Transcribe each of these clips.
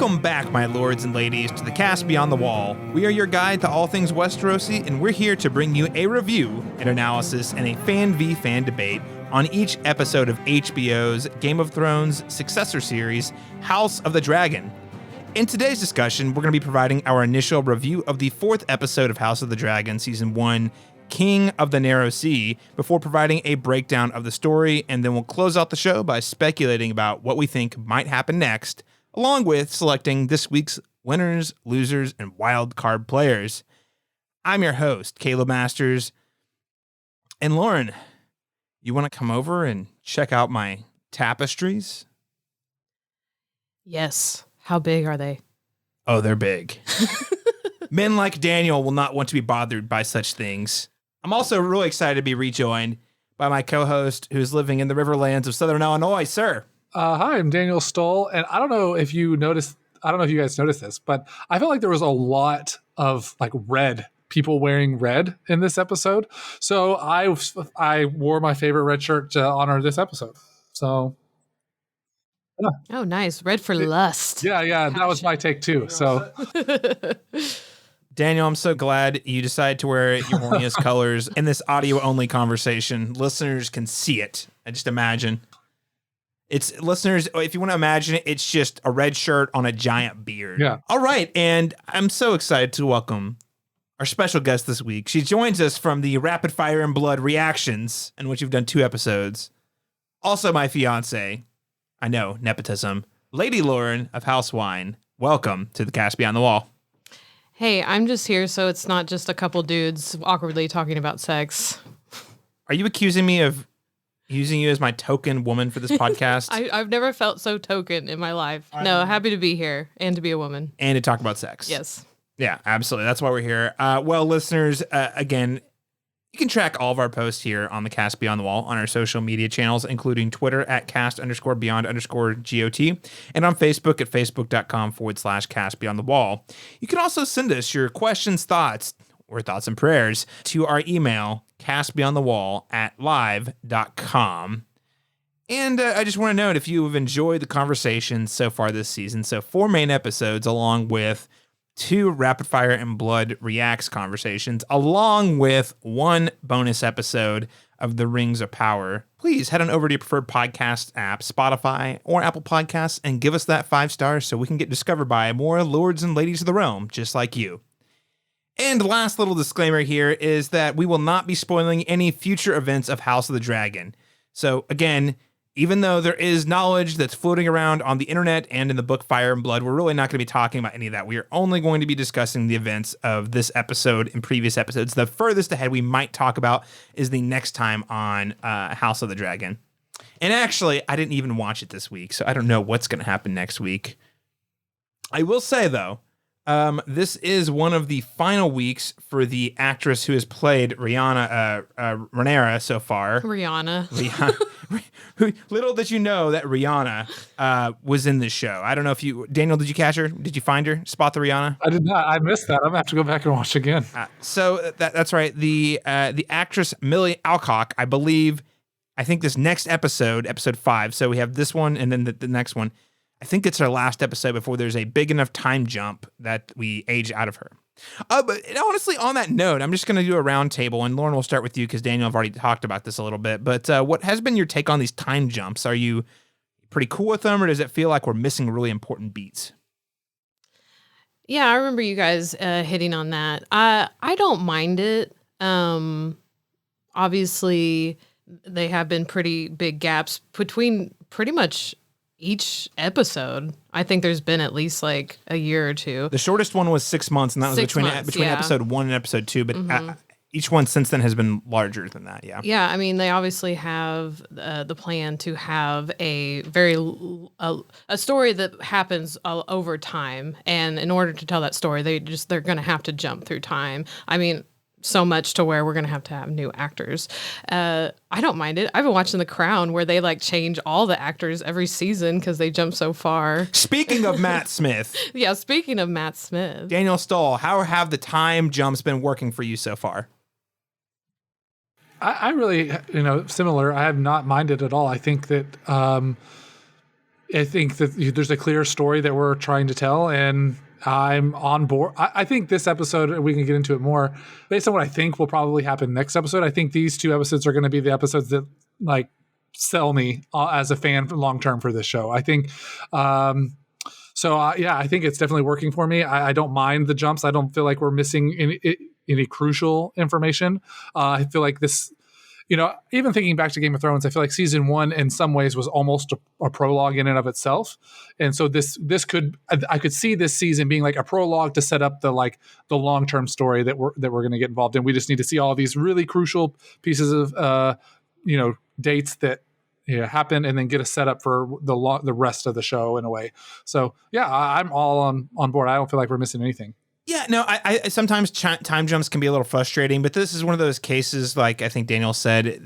Welcome back, my lords and ladies, to the Cast Beyond the Wall. We are your guide to all things Westerosi, and we're here to bring you a review, an analysis, and a fan v fan debate on each episode of HBO's Game of Thrones successor series, House of the Dragon. In today's discussion, we're going to be providing our initial review of the fourth episode of House of the Dragon, Season 1, King of the Narrow Sea, before providing a breakdown of the story, and then we'll close out the show by speculating about what we think might happen next, along with selecting this week's winners, losers, and wild card players. I'm your host, Caleb Masters. And Lauren, you want to come over and check out my tapestries? Yes. How big are they? Oh, they're big. Men like Daniel will not want to be bothered by such things. I'm also really excited to be rejoined by my co-host who's living in the Riverlands of Southern Illinois, sir. Hi, I'm Daniel Stoll, and I don't know if you guys noticed this, but I felt like there was a lot of like red people wearing red in this episode. So I wore my favorite red shirt to honor this episode. So yeah. Oh, nice. Red for lust. Yeah, that was my take too. So Daniel, I'm so glad you decided to wear your horniest colors in this audio-only conversation. Listeners can see it. I just imagine. It's listeners, if you want to imagine it, it's just a red shirt on a giant beard. Yeah. All right. And I'm so excited to welcome our special guest this week. She joins us from the Rapid Fire and Blood reactions, in which you've done 2 episodes. Also my fiance. I know, nepotism. Lady Lauren of House Wine. Welcome to the Cast Beyond the Wall. Hey, I'm just here so it's not just a couple dudes awkwardly talking about sex. Are you accusing me of using you as my token woman for this podcast? I've never felt so token in my life. No, happy to be here and to be a woman. And to talk about sex. Yes. Yeah, absolutely. That's why we're here. Well, listeners, again, you can track all of our posts here on the Cast Beyond the Wall on our social media channels, including Twitter at cast_beyond_GOT and on Facebook at facebook.com/Cast Beyond the Wall. You can also send us your questions, thoughts, or thoughts and prayers to our email, castbeyondthewall@live.com. And I just want to note, if you have enjoyed the conversation so far this season, so 4 main episodes along with 2 Rapid Fire and Blood reacts conversations, along with 1 bonus episode of The Rings of Power, please head on over to your preferred podcast app, Spotify or Apple Podcasts, and give us that 5 stars so we can get discovered by more lords and ladies of the realm just like you. And last little disclaimer here is that we will not be spoiling any future events of House of the Dragon. So again, even though there is knowledge that's floating around on the internet and in the book Fire and Blood, we're really not going to be talking about any of that. We are only going to be discussing the events of this episode and previous episodes. The furthest ahead we might talk about is the next time on House of the Dragon. And actually, I didn't even watch it this week, so I don't know what's going to happen next week. I will say, though, this is one of the final weeks for the actress who has played Rhaenyra so far. Rihanna. Little did you know that Rihanna was in this show. I don't know if you, Daniel, did you catch her? Did you find her? Spot the Rihanna? I did not. I missed that. I'm gonna have to go back and watch again. So that's right. The actress Millie Alcock, I think this next episode 5. So we have this one and then the next one. I think it's our last episode before there's a big enough time jump that we age out of her. But honestly, on that note, I'm just going to do a round table, and Lauren, we'll start with you because Daniel, I've already talked about this a little bit. But what has been your take on these time jumps? Are you pretty cool with them, or does it feel like we're missing really important beats? Yeah, I remember you guys hitting on that. I don't mind it. Obviously, they have been pretty big gaps between pretty much each episode. I think there's been at least like a year or 2. The shortest one was 6 months, and that was between episode 1 and episode 2. But each one since then has been larger than that. Yeah. Yeah. I mean, they obviously have the plan to have a a story that happens over time, and in order to tell that story, they're going to have to jump through time. I mean, so much to where we're going to have new actors. I don't mind it. I've been watching The Crown where they like change all the actors every season because they jump so far. Speaking of Matt Smith. Yeah, speaking of Matt Smith. Daniel Stoll, how have the time jumps been working for you so far? I really, similar. I have not minded at all. I think that I think that there's a clear story that we're trying to tell, and I'm on board. I think this episode, we can get into it more based on what I think will probably happen next episode. I think these 2 episodes are going to be the episodes that like sell me as a fan long term for this show. I think. I think it's definitely working for me. I don't mind the jumps. I don't feel like we're missing any crucial information. I feel like this. Even thinking back to Game of Thrones, I feel like season 1 in some ways was almost a prologue in and of itself. And so I could see this season being like a prologue to set up the long-term story that we're going to get involved in. We just need to see all these really crucial pieces of, dates that happen and then get a setup for the rest of the show in a way. So yeah, I'm all on board. I don't feel like we're missing anything. Yeah, no, I sometimes time jumps can be a little frustrating, but this is one of those cases, like I think Daniel said,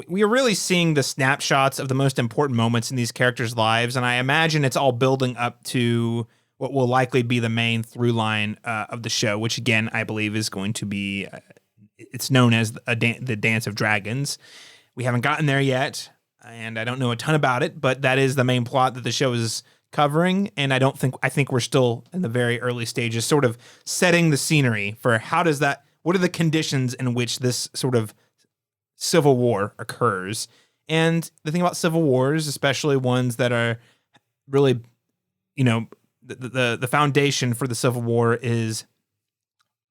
we are really seeing the snapshots of the most important moments in these characters' lives, and I imagine it's all building up to what will likely be the main through line of the show, which again, I believe is going to be, it's known as the Dance of Dragons. We haven't gotten there yet, and I don't know a ton about it, but that is the main plot that the show is covering, and I think we're still in the very early stages, sort of setting the scenery for what are the conditions in which this sort of civil war occurs. And the thing about civil wars, especially ones that are really, the foundation for the civil war is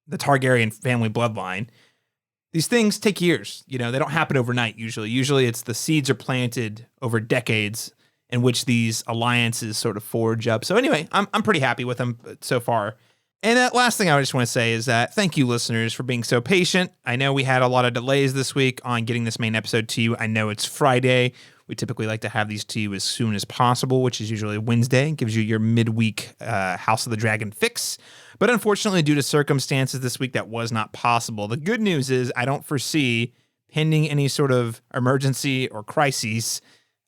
the Targaryen family bloodline. These things take years, they don't happen overnight usually. Usually it's the seeds are planted over decades in which these alliances sort of forge up. So anyway, I'm pretty happy with them so far. And that last thing I just want to say is that thank you, listeners, for being so patient. I know we had a lot of delays this week on getting this main episode to you. I know it's Friday. We typically like to have these to you as soon as possible, which is usually Wednesday. It gives you your midweek House of the Dragon fix. But unfortunately, due to circumstances this week, that was not possible. The good news is I don't foresee, pending any sort of emergency or crises,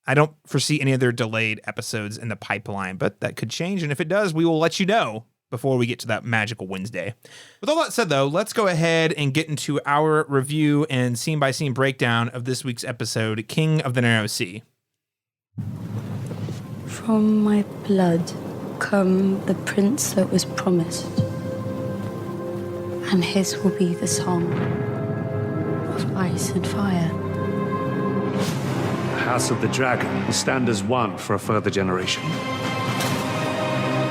I don't foresee any other delayed episodes in the pipeline, but that could change. And if it does, we will let you know before we get to that magical Wednesday. With all that said, though, let's go ahead and get into our review and scene-by-scene breakdown of this week's episode, King of the Narrow Sea. From my blood come the prince that was promised, and his will be the song of ice and fire. The House of the Dragon will stand as one for a further generation.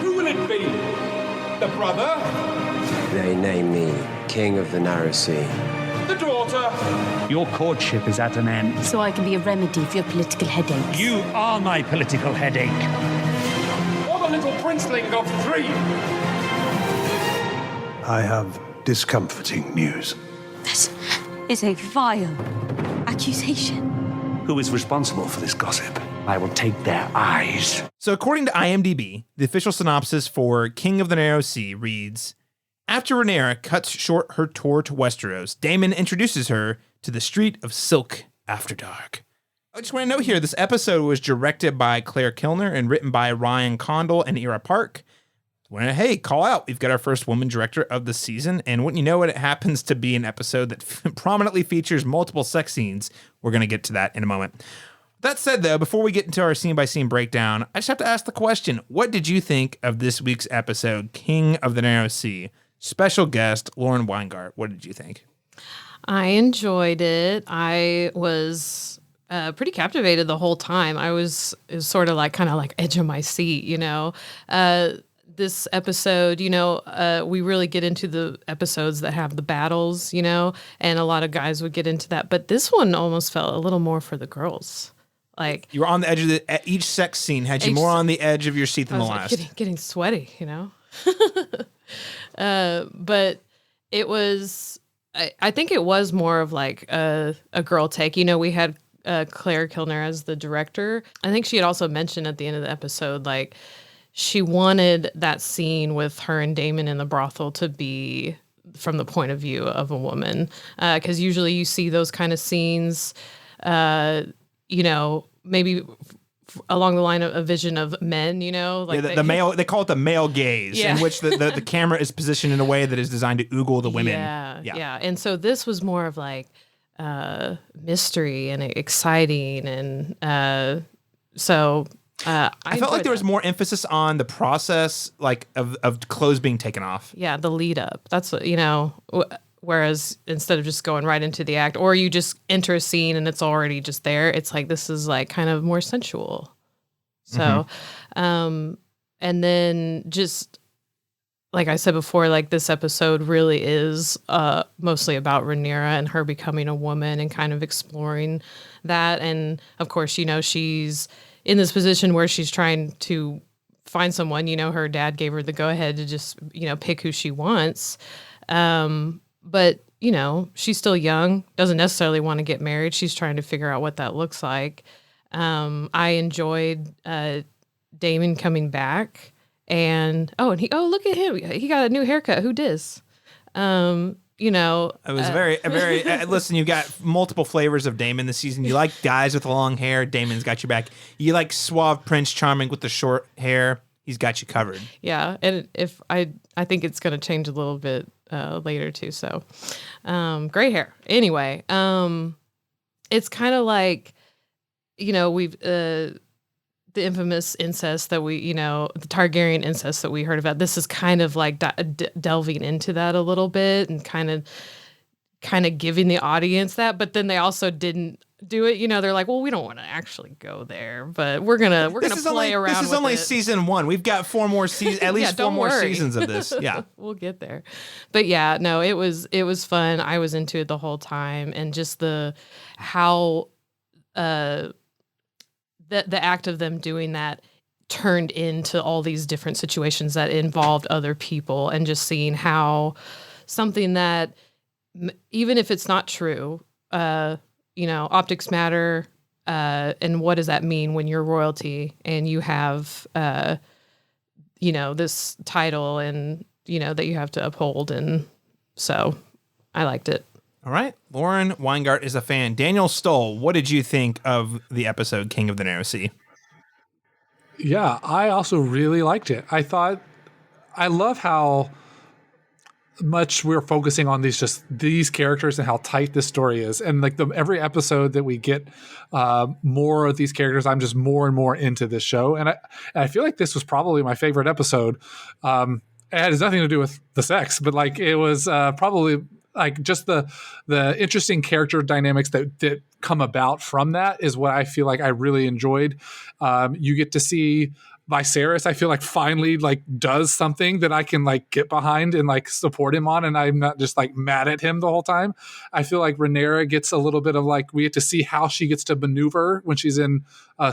Who will it be? The brother? They name me King of the Narrow Sea. The daughter? Your courtship is at an end. So I can be a remedy for your political headaches. You are my political headache. Or the little princeling of 3? I have discomforting news. This is a vile accusation. Who is responsible for this gossip? I will take their eyes. So according to IMDb, the official synopsis for King of the Narrow Sea reads, after Rhaenyra cuts short her tour to Westeros, Daemon introduces her to the Street of Silk after dark. I just want to note here, this episode was directed by Claire Kilner and written by Ryan Condal and Ira Park. Hey, call out. We've got our first woman director of the season, and wouldn't you know it, it happens to be an episode that prominently features multiple sex scenes. We're going to get to that in a moment. That said, though, before we get into our scene-by-scene breakdown, I just have to ask the question, what did you think of this week's episode, King of the Narrow Sea? Special guest, Lauren Weingart, what did you think? I enjoyed it. I was pretty captivated the whole time. It was sort of like kind of like edge of my seat, this episode, we really get into the episodes that have the battles, and a lot of guys would get into that. But this one almost felt a little more for the girls. Like you were on the edge of each sex scene had you more on the edge of your seat than the last. Like getting sweaty, but it was, I think it was more of like a girl take. We had Claire Kilner as the director. I think she had also mentioned at the end of the episode, like, she wanted that scene with her and Daemon in the brothel to be from the point of view of a woman. Because usually you see those kind of scenes, maybe along the line of a vision of men, like the male, they call it the male gaze, in which the camera is positioned in a way that is designed to oogle the women. Yeah. And so this was more of like mystery and exciting. And so I felt like there was more emphasis on the process, like of clothes being taken off. Yeah, the lead up. That's what, whereas instead of just going right into the act, or you just enter a scene and it's already just there, it's like this is like kind of more sensual. So, and then just like I said before, like this episode really is mostly about Rhaenyra and her becoming a woman and kind of exploring that. And of course, she's in this position where she's trying to find someone. Her dad gave her the go ahead to just, pick who she wants. But, she's still young, doesn't necessarily want to get married. She's trying to figure out what that looks like. I enjoyed Daemon coming back. And look at him. He got a new haircut. Who dis? It was very listen, you got multiple flavors of Daemon this season. You like guys with long hair, Daemon's got your back. You like suave Prince Charming with the short hair, he's got you covered. Yeah, and if I think it's going to change a little bit later too. So, gray hair. Anyway, it's kind of like, we've the infamous incest that we, the Targaryen incest that we heard about. This is kind of like delving into that a little bit and kind of giving the audience that, but then they also didn't do it. They're like, well, we don't want to actually go there, but we're gonna play around. This is only season 1. We've got 4 more seasons, at least 4 more seasons of this. Yeah, we'll get there. But yeah, no, it was fun. I was into it the whole time, and just how the act of them doing that turned into all these different situations that involved other people, and just seeing how something that, even if it's not true, optics matter, and what does that mean when you're royalty and you have, this title and, that you have to uphold. And so I liked it. All right. Lauren Weingart is a fan. Daniel Stoll, what did you think of the episode King of the Narrow Sea? Yeah, I also really liked it. I love how much we're focusing on these characters and how tight this story is. And like every episode that we get more of these characters, I'm just more and more into this show. And I feel like this was probably my favorite episode. It has nothing to do with the sex, but like it was probably like just the interesting character dynamics that come about from that is what I feel like I really enjoyed. You get to see Viserys, I feel like finally like does something that I can like get behind and like support him on, and I'm not just like mad at him the whole time. I feel like Rhaenyra gets a little bit of like, we get to see how she gets to maneuver when she's in a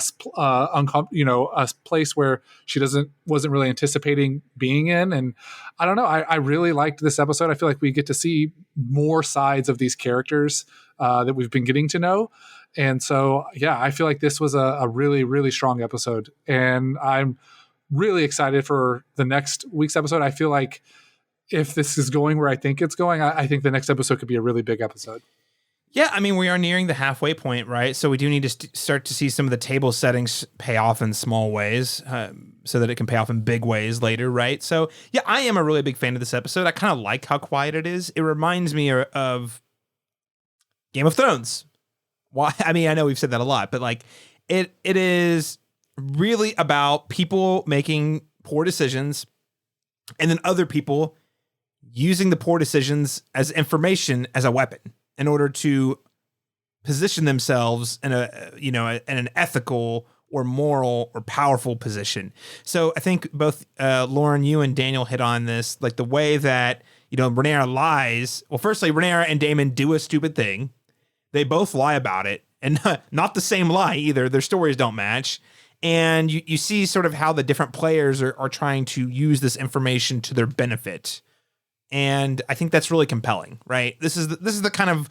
place where she wasn't really anticipating being in. And I don't know, I really liked this episode. I feel like we get to see more sides of these characters that we've been getting to know. And so, yeah, I feel like this was a really, really strong episode. And I'm really excited for the next week's episode. I feel like if this is going where I think it's going, I think the next episode could be a really big episode. Yeah, I mean, we are nearing the halfway point, right? So we do need to start to see some of the table settings pay off in small ways so that it can pay off in big ways later, right? So, yeah, I am a really big fan of this episode. I kind of like how quiet it is. It reminds me of Game of Thrones. Why? I mean, I know we've said that a lot, but like it is really about people making poor decisions and then other people using the poor decisions as information as a weapon in order to position themselves in in an ethical or moral or powerful position. So I think both Lauren, you and Daniel hit on this, like the way that, Rhaenyra lies. Well, firstly, Rhaenyra and Daemon do a stupid thing. They both lie about it, and not the same lie either. Their stories don't match. And you see sort of how the different players are trying to use this information to their benefit. And I think that's really compelling, right? This is the kind of,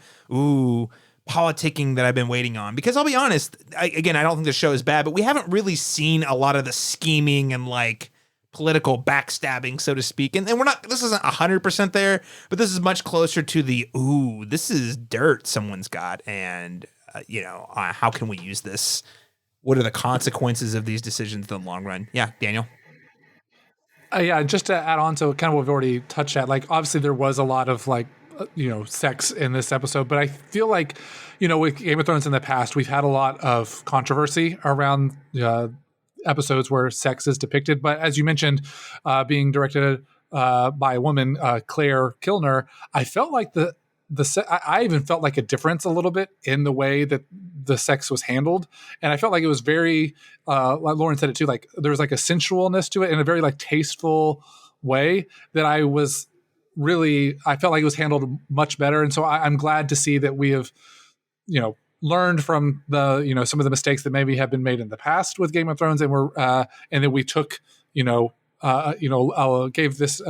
politicking that I've been waiting on. Because I'll be honest, I don't think the show is bad, but we haven't really seen a lot of the scheming and like political backstabbing, so to speak. And this isn't 100% there, but this is much closer to the, this is dirt someone's got. And, how can we use this? What are the consequences of these decisions in the long run? Yeah, Daniel. Yeah, just to add on to kind of what we've already touched at, like obviously there was a lot of like, sex in this episode, but I feel like, with Game of Thrones in the past, we've had a lot of controversy around episodes where sex is depicted. But as you mentioned, being directed by a woman, Claire Kilner, I felt like I even felt like a difference a little bit in the way that the sex was handled. And I felt like it was very, like Lauren said it too, like there was like a sensualness to it in a very like tasteful way that I felt like it was handled much better. And so I'm glad to see that we have, learned from some of the mistakes that maybe have been made in the past with Game of Thrones, and then we took, gave this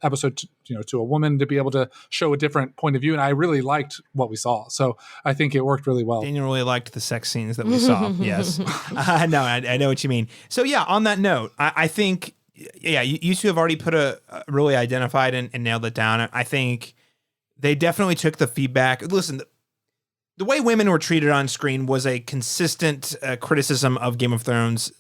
episode to a woman to be able to show a different point of view, and I really liked what we saw. So I think it worked really well. Daniel really liked the sex scenes that we saw. Yes, no, I know what you mean. So yeah, on that note, I think you two have already put really identified and nailed it down. I think they definitely took the feedback. Listen, the way women were treated on screen was a consistent criticism of Game of Thrones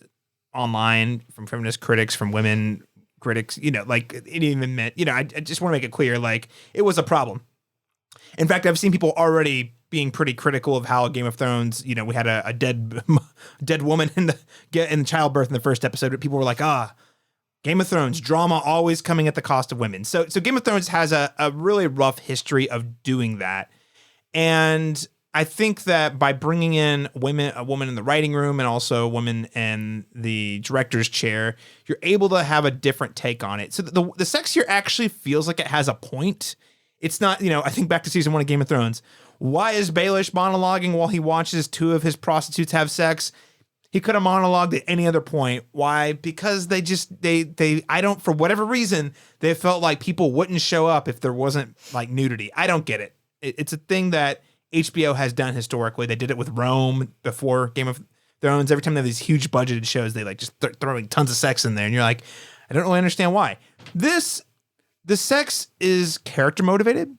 online from feminist critics, from women critics, like it even meant, I just want to make it clear, like it was a problem. In fact, I've seen people already being pretty critical of how Game of Thrones, we had a dead woman in childbirth in the first episode, but people were like, Game of Thrones drama always coming at the cost of women. So Game of Thrones has a really rough history of doing that. And I think that by bringing in a woman in the writing room and also a woman in the director's chair, you're able to have a different take on it. So the sex here actually feels like it has a point. It's not, I think back to season 1 of Game of Thrones. Why is Baelish monologuing while he watches 2 of his prostitutes have sex? He could have monologued at any other point. Why? Because for whatever reason, they felt like people wouldn't show up if there wasn't like nudity. I don't get it. It's a thing that HBO has done historically. They did it with Rome before Game of Thrones. Every time they have these huge budgeted shows, they like just throwing tons of sex in there. And you're like, I don't really understand why. The sex is character motivated.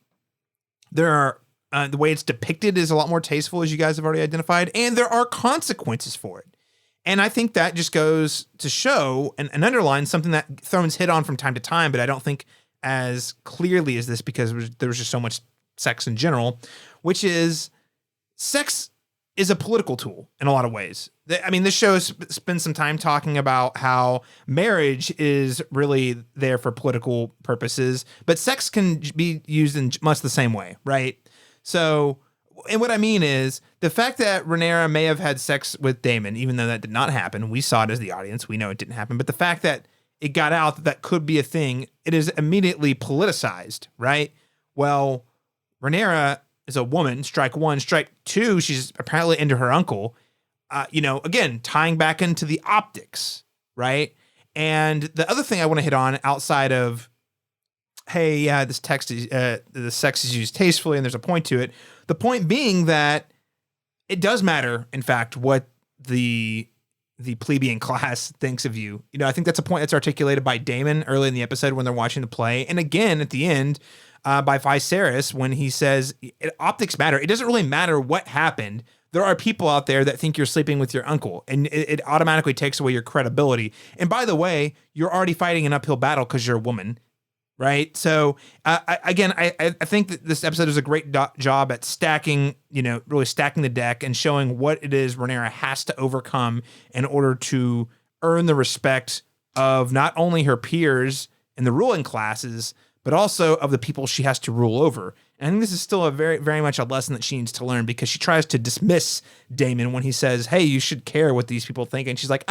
There are, the way it's depicted is a lot more tasteful, as you guys have already identified. And there are consequences for it. And I think that just goes to show and underline something that Thrones hit on from time to time, but I don't think as clearly as this because there was just so much sex in general, which is sex is a political tool in a lot of ways. I mean, this show spends some time talking about how marriage is really there for political purposes, but sex can be used in much the same way, right? So, and what I mean is the fact that Rhaenyra may have had sex with Daemon, even though that did not happen, we saw it as the audience, we know it didn't happen, but the fact that it got out that could be a thing, it is immediately politicized, right? Well, Rhaenyra is a woman, strike 1. Strike 2, she's apparently into her uncle. Again, tying back into the optics, right? And the other thing I want to hit on outside of, hey, yeah, the sex is used tastefully and there's a point to it. The point being that it does matter, in fact, what the plebeian class thinks of you. I think that's a point that's articulated by Daemon early in the episode when they're watching the play. And again, at the end, by Viserys, when he says optics matter. It doesn't really matter what happened. There are people out there that think you're sleeping with your uncle, and it automatically takes away your credibility. And by the way, you're already fighting an uphill battle because you're a woman, right? So I think that this episode does a great job at stacking, really stacking the deck and showing what it is Rhaenyra has to overcome in order to earn the respect of not only her peers in the ruling classes, but also of the people she has to rule over. And I think this is still a very, very much a lesson that she needs to learn, because she tries to dismiss Daemon when he says, hey, you should care what these people think. And she's like,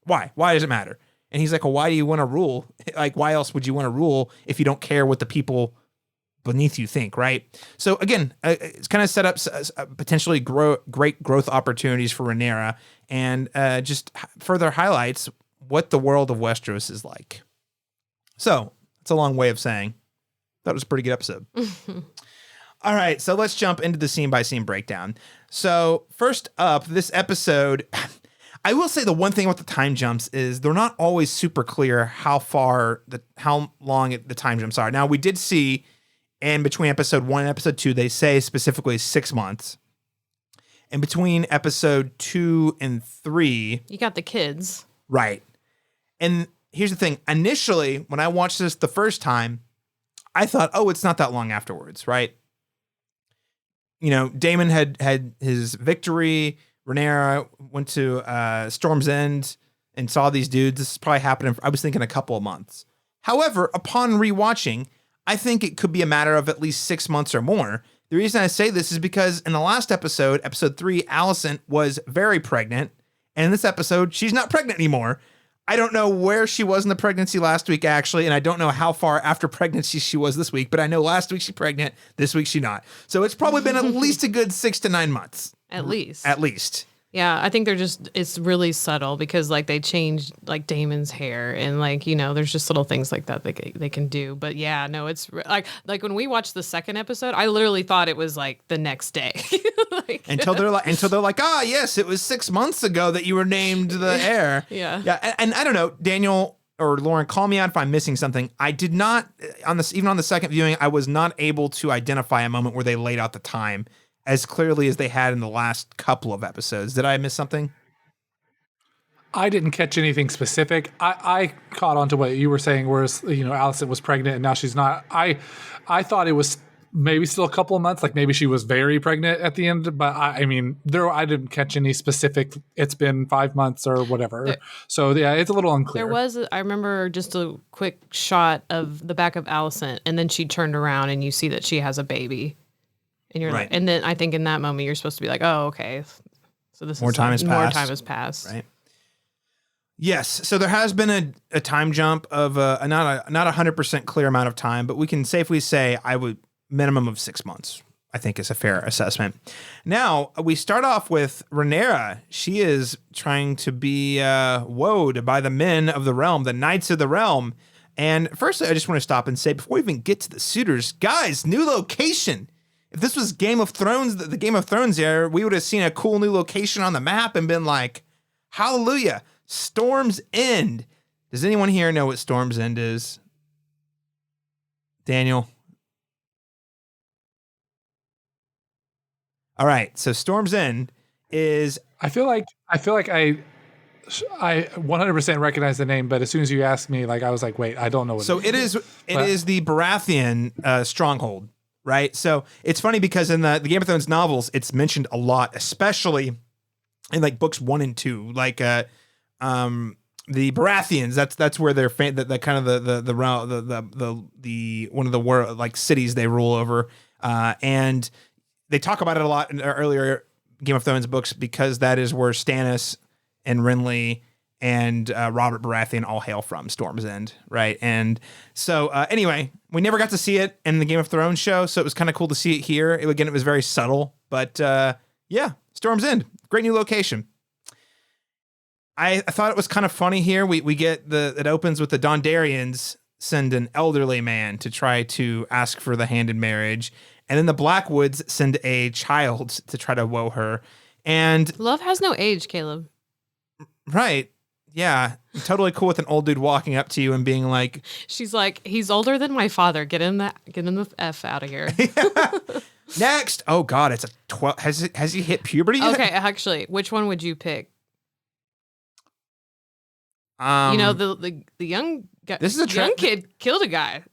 why? Why does it matter? And he's like, well, why do you want to rule? Like, why else would you want to rule if you don't care what the people beneath you think, right? So again, it's kind of set up potentially great growth opportunities for Rhaenyra, and just further highlights what the world of Westeros is like. So it's a long way of saying that was a pretty good episode. All right, so let's jump into the scene by scene breakdown. So first up, this episode, I will say the one thing about the time jumps is they're not always super clear how long the time jumps are. Now, we did see in between episode 1 and episode 2, they say specifically 6 months. And between episode 2 and 3, you got the kids. Right. And here's the thing. Initially, when I watched this the first time, I thought, oh, it's not that long afterwards, right? Daemon had his victory. Rhaenyra went to Storm's End and saw these dudes. This is probably happening, I was thinking a couple of months. However, upon rewatching, I think it could be a matter of at least 6 months or more. The reason I say this is because in the last episode, episode 3, Alicent was very pregnant. And in this episode, she's not pregnant anymore. I don't know where she was in the pregnancy last week, actually, and I don't know how far after pregnancy she was this week, but I know last week she's pregnant, this week she's not. So it's probably been at least a good 6 to 9 months. At least. At least. Yeah, I think it's really subtle because like they changed like Daemon's hair and like, you know, there's just little things like that they can do. But yeah, no, it's like when we watched the second episode, I literally thought it was like the next day. until they're like, ah, yes, it was 6 months ago that you were named the heir. Yeah. And I don't know, Daniel or Lauren, call me out if I'm missing something. I did not even on the second viewing, I was not able to identify a moment where they laid out the time as clearly as they had in the last couple of episodes. Did I miss something? I didn't catch anything specific. I caught on to what you were saying, whereas, you know, Alicent was pregnant and now she's not. I thought it was maybe still a couple of months, like maybe she was very pregnant at the end, but I mean, I didn't catch any specific, it's been 5 months or whatever. So yeah, it's a little unclear. I remember just a quick shot of the back of Alicent and then she turned around and you see that she has a baby. And you're right. like, and then I think in that moment you're supposed to be like, oh, okay. So this more time has passed. More time has passed. Right. Yes. So there has been a time jump of not 100% clear amount of time, but we can safely say minimum of 6 months, I think is a fair assessment. Now we start off with Rhaenyra. She is trying to be woed by the men of the realm, the knights of the realm. And first, I just want to stop and say, before we even get to the suitors, guys, new location. If this was Game of Thrones, the Game of Thrones era, we would have seen a cool new location on the map and been like, hallelujah, Storm's End. Does anyone here know what Storm's End is? Daniel? All right, so Storm's End is... I feel like I 100% recognize the name, but as soon as you asked me, like I was like, wait, I don't know what it is. So it is the Baratheon stronghold. Right. So it's funny because in the Game of Thrones novels, it's mentioned a lot, especially in like books 1 and 2, like the Baratheons. That's where they're the kind of the one of the world like cities they rule over. And they talk about it a lot in earlier Game of Thrones books because that is where Stannis and Renly and Robert Baratheon all hail from, Storm's End, right? And so anyway, we never got to see it in the Game of Thrones show, so it was kind of cool to see it here. It was very subtle, but yeah, Storm's End, great new location. I thought it was kind of funny here. We get it opens with the Dondarrions send an elderly man to try to ask for the hand in marriage, and then the Blackwoods send a child to try to woe her. And love has no age, Caleb. Right. Yeah, I'm totally cool with an old dude walking up to you and being like, she's like, he's older than my father. Get him the F out of here. Next. Oh God, it's a 12. Has he hit puberty yet? Okay, actually, which one would you pick? You know, the young guy, this is a young kid killed a guy.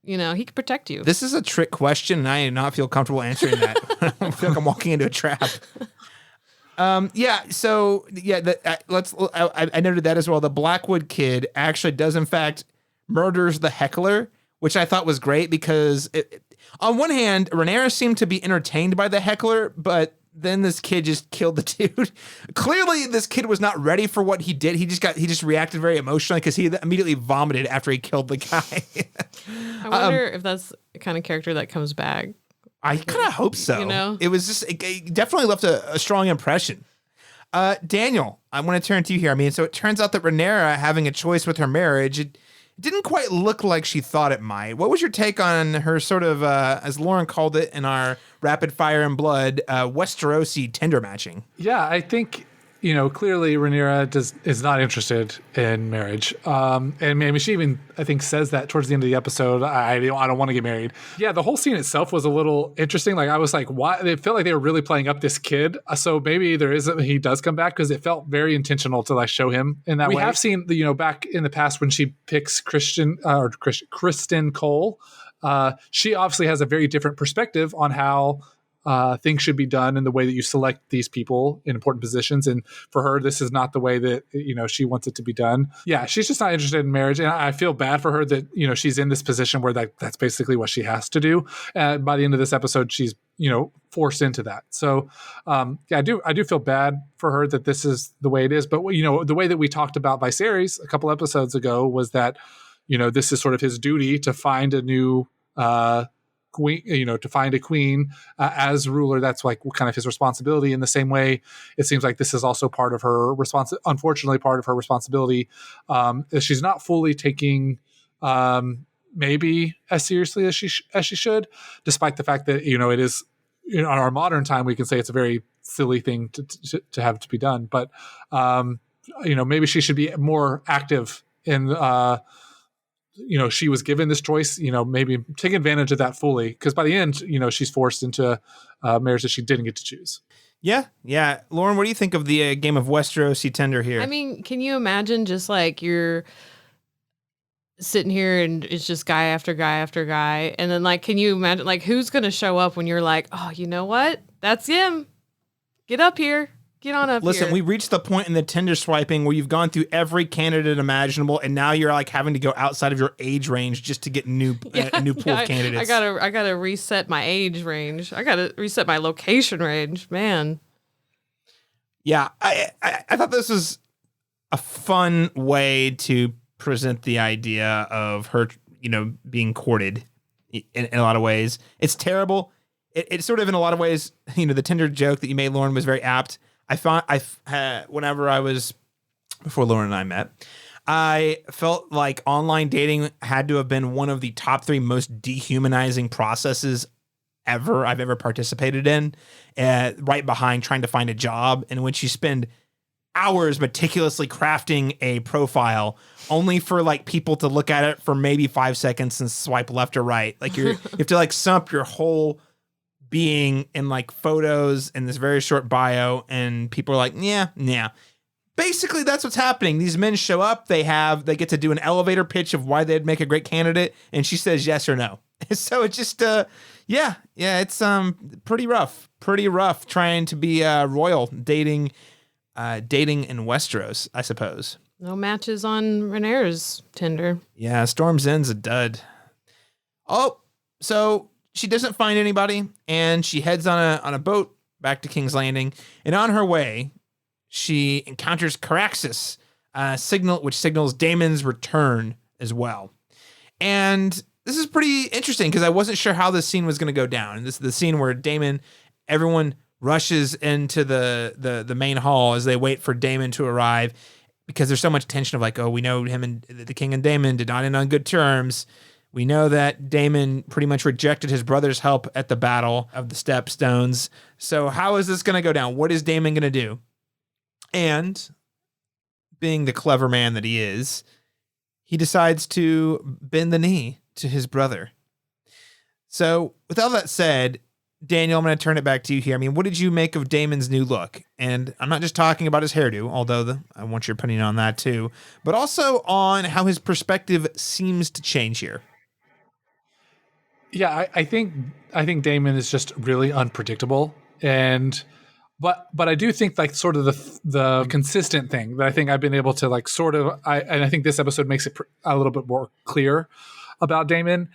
You know, he could protect you. This is a trick question, and I do not feel comfortable answering that. I feel like I'm walking into a trap. Yeah. So yeah, I noted that as well. The Blackwood kid actually does in fact murders the heckler, which I thought was great because on one hand, Rhaenyra seemed to be entertained by the heckler, but then this kid just killed the dude. Clearly, this kid was not ready for what he did. He just reacted very emotionally because he immediately vomited after he killed the guy. I wonder if that's the kind of character that comes back. I kind of hope so. You know? It was just, it definitely left a strong impression. Daniel, I want to turn to you here. I mean, so it turns out that Rhaenyra having a choice with her marriage, it didn't quite look like she thought it might. What was your take on her sort of, as Lauren called it in our Rapid Fire and Blood, Westerosi tender matching? Yeah, I think, you know, clearly Rhaenyra is not interested in marriage. And maybe she even, I think, says that towards the end of the episode, I don't want to get married. Yeah, the whole scene itself was a little interesting. Like, I was like, why? It felt like they were really playing up this kid. So maybe he does come back because it felt very intentional to like show him in that way. We have seen, you know, back in the past when she picks Kristen Cole, she obviously has a very different perspective on how things should be done and the way that you select these people in important positions. And for her, this is not the way that, she wants it to be done. Yeah, she's just not interested in marriage. And I feel bad for her that, she's in this position where that's basically what she has to do. And by the end of this episode, she's, forced into that. So, I do feel bad for her that this is the way it is. But, the way that we talked about Viserys a couple episodes ago was that, this is sort of his duty to find a new queen, to find a queen as ruler. That's like kind of his responsibility. In the same way, it seems like this is also part of her unfortunately, part of her responsibility. She's not fully taking maybe as seriously as she should, despite the fact that it is in our modern time we can say it's a very silly thing to have to be done. But maybe she should be more active in. She was given this choice, maybe take advantage of that fully. Because by the end, she's forced into marriage that she didn't get to choose. Yeah. Lauren, what do you think of the game of Westeros tender here? I mean, can you imagine just like you're sitting here and it's just guy after guy after guy. And then like, can you imagine like who's going to show up when you're like, oh, you know what? That's him. Get up here. Get on up Listen, here. we reached the point in the Tinder swiping where you've gone through every candidate imaginable, and now you're like having to go outside of your age range just to get a new pool of candidates. I gotta reset my age range. I gotta reset my location range, man. Yeah, I thought this was a fun way to present the idea of her, being courted in a lot of ways. It's terrible. It's sort of in a lot of ways, the Tinder joke that you made, Lauren, was very apt. Whenever I was, before Lauren and I met, I felt like online dating had to have been one of the top 3 most dehumanizing processes I've ever participated in, right behind trying to find a job, in which you spend hours meticulously crafting a profile only for like people to look at it for maybe 5 seconds and swipe left or right. Like you have to like sum up your whole being in like photos in this very short bio, and people are like, yeah. Basically, that's what's happening. These men show up, they get to do an elevator pitch of why they'd make a great candidate, and she says yes or no. So it's just, it's pretty rough trying to be royal dating in Westeros, I suppose. No matches on Rhaenyra's Tinder. Yeah, Storm's End's a dud. Oh, so she doesn't find anybody, and she heads on a boat back to King's Landing. And on her way, she encounters Caraxes, which signals Daemon's return as well. And this is pretty interesting because I wasn't sure how this scene was going to go down. And this is the scene where everyone rushes into the main hall as they wait for Daemon to arrive, because there's so much tension of like, oh, we know him and the king and Daemon did not end on good terms. We know that Daemon pretty much rejected his brother's help at the Battle of the Stepstones. So how is this going to go down? What is Daemon going to do? And being the clever man that he is, he decides to bend the knee to his brother. So with all that said, Daniel, I'm going to turn it back to you here. I mean, what did you make of Daemon's new look? And I'm not just talking about his hairdo, although I want your opinion on that too, but also on how his perspective seems to change here. Yeah, I think Daemon is just really unpredictable, but I do think like sort of the consistent thing that I think I've been able to like sort of and I think this episode makes it a little bit more clear about Daemon,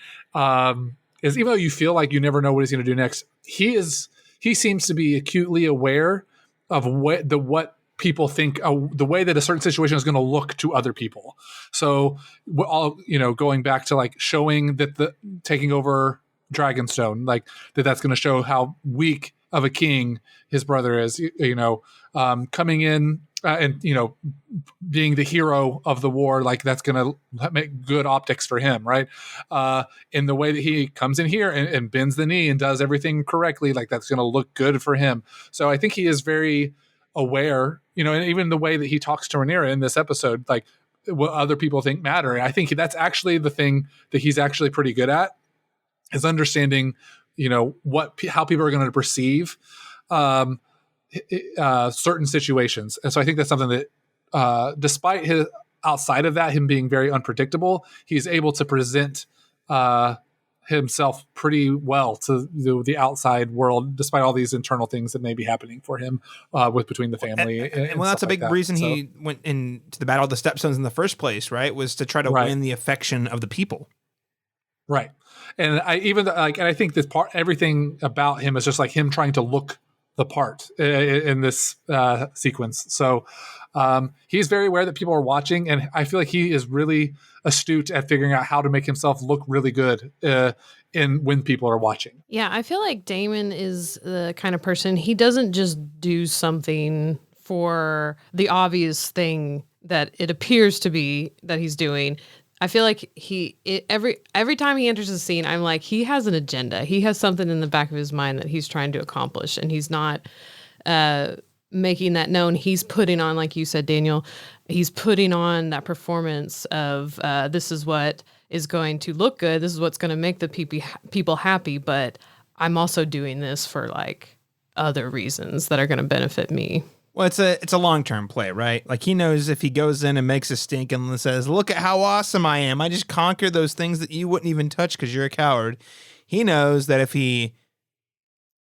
is even though you feel like you never know what he's going to do next, he seems to be acutely aware of what people think, the way that a certain situation is going to look to other people. So going back to like showing that the taking over Dragonstone, like that's going to show how weak of a king his brother is, coming in and being the hero of the war, like that's going to make good optics for him, right? In the way that he comes in here and bends the knee and does everything correctly, like that's going to look good for him. So I think he is very aware, and even the way that he talks to Rhaenyra in this episode, like what other people think matter. I think that's actually the thing that he's actually pretty good at, is understanding, how people are going to perceive certain situations. And so I think that's something that, despite outside of that, him being very unpredictable, he's able to present himself pretty well to the outside world, despite all these internal things that may be happening for him with between the family. And well, that's a big reason he went into the Battle of the Stepstones in the first place, right? Was to try to win the affection of the people. Right. And I think this part, everything about him is just like him trying to look the part in this sequence. So he's very aware that people are watching, and I feel like he is really astute at figuring out how to make himself look really good when people are watching. Yeah, I feel like Daemon is the kind of person, he doesn't just do something for the obvious thing that it appears to be that he's doing. I feel like every time he enters a scene, I'm like, he has an agenda. He has something in the back of his mind that he's trying to accomplish, and he's not making that known. He's putting on, like you said, Daniel, he's putting on that performance of this is what is going to look good. This is what's going to make the people happy. But I'm also doing this for like other reasons that are going to benefit me. Well, it's a long-term play, right? Like he knows if he goes in and makes a stink and says, look at how awesome I am. I just conquered those things that you wouldn't even touch because you're a coward. He knows that if he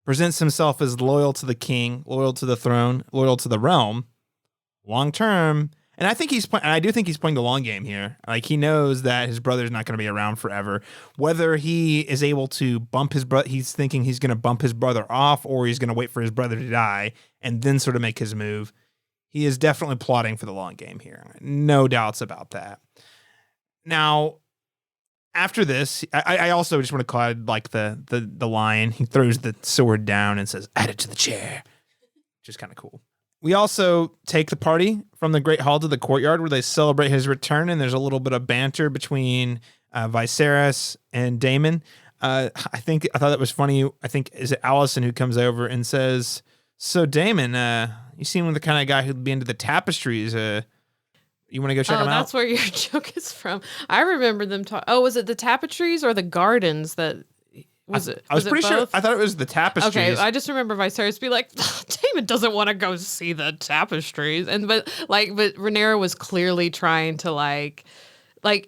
presents himself as loyal to the king, loyal to the throne, loyal to the realm, long-term, and I do think he's playing the long game here. Like he knows that his brother's not going to be around forever. Whether he is able to bump his brother, he's thinking he's going to bump his brother off, or he's going to wait for his brother to die and then sort of make his move. He is definitely plotting for the long game here. No doubts about that. Now, after this, I also just want to call it like the line. He throws the sword down and says, "Add it to the chair," which is kind of cool. We also take the party from the Great Hall to the courtyard where they celebrate his return, and there's a little bit of banter between Viserys and Daemon. I thought that was funny. I think is it Alicent who comes over and says, "So Daemon, you seem like the kind of guy who'd be into the tapestries. You want to go check them out?" That's where your joke is from. I remember them talk. Oh, was it the tapestries or the gardens that? I was pretty sure. I thought it was the tapestries. Okay, I just remember Viserys be like, Daemon doesn't want to go see the tapestries, but Rhaenyra was clearly trying to like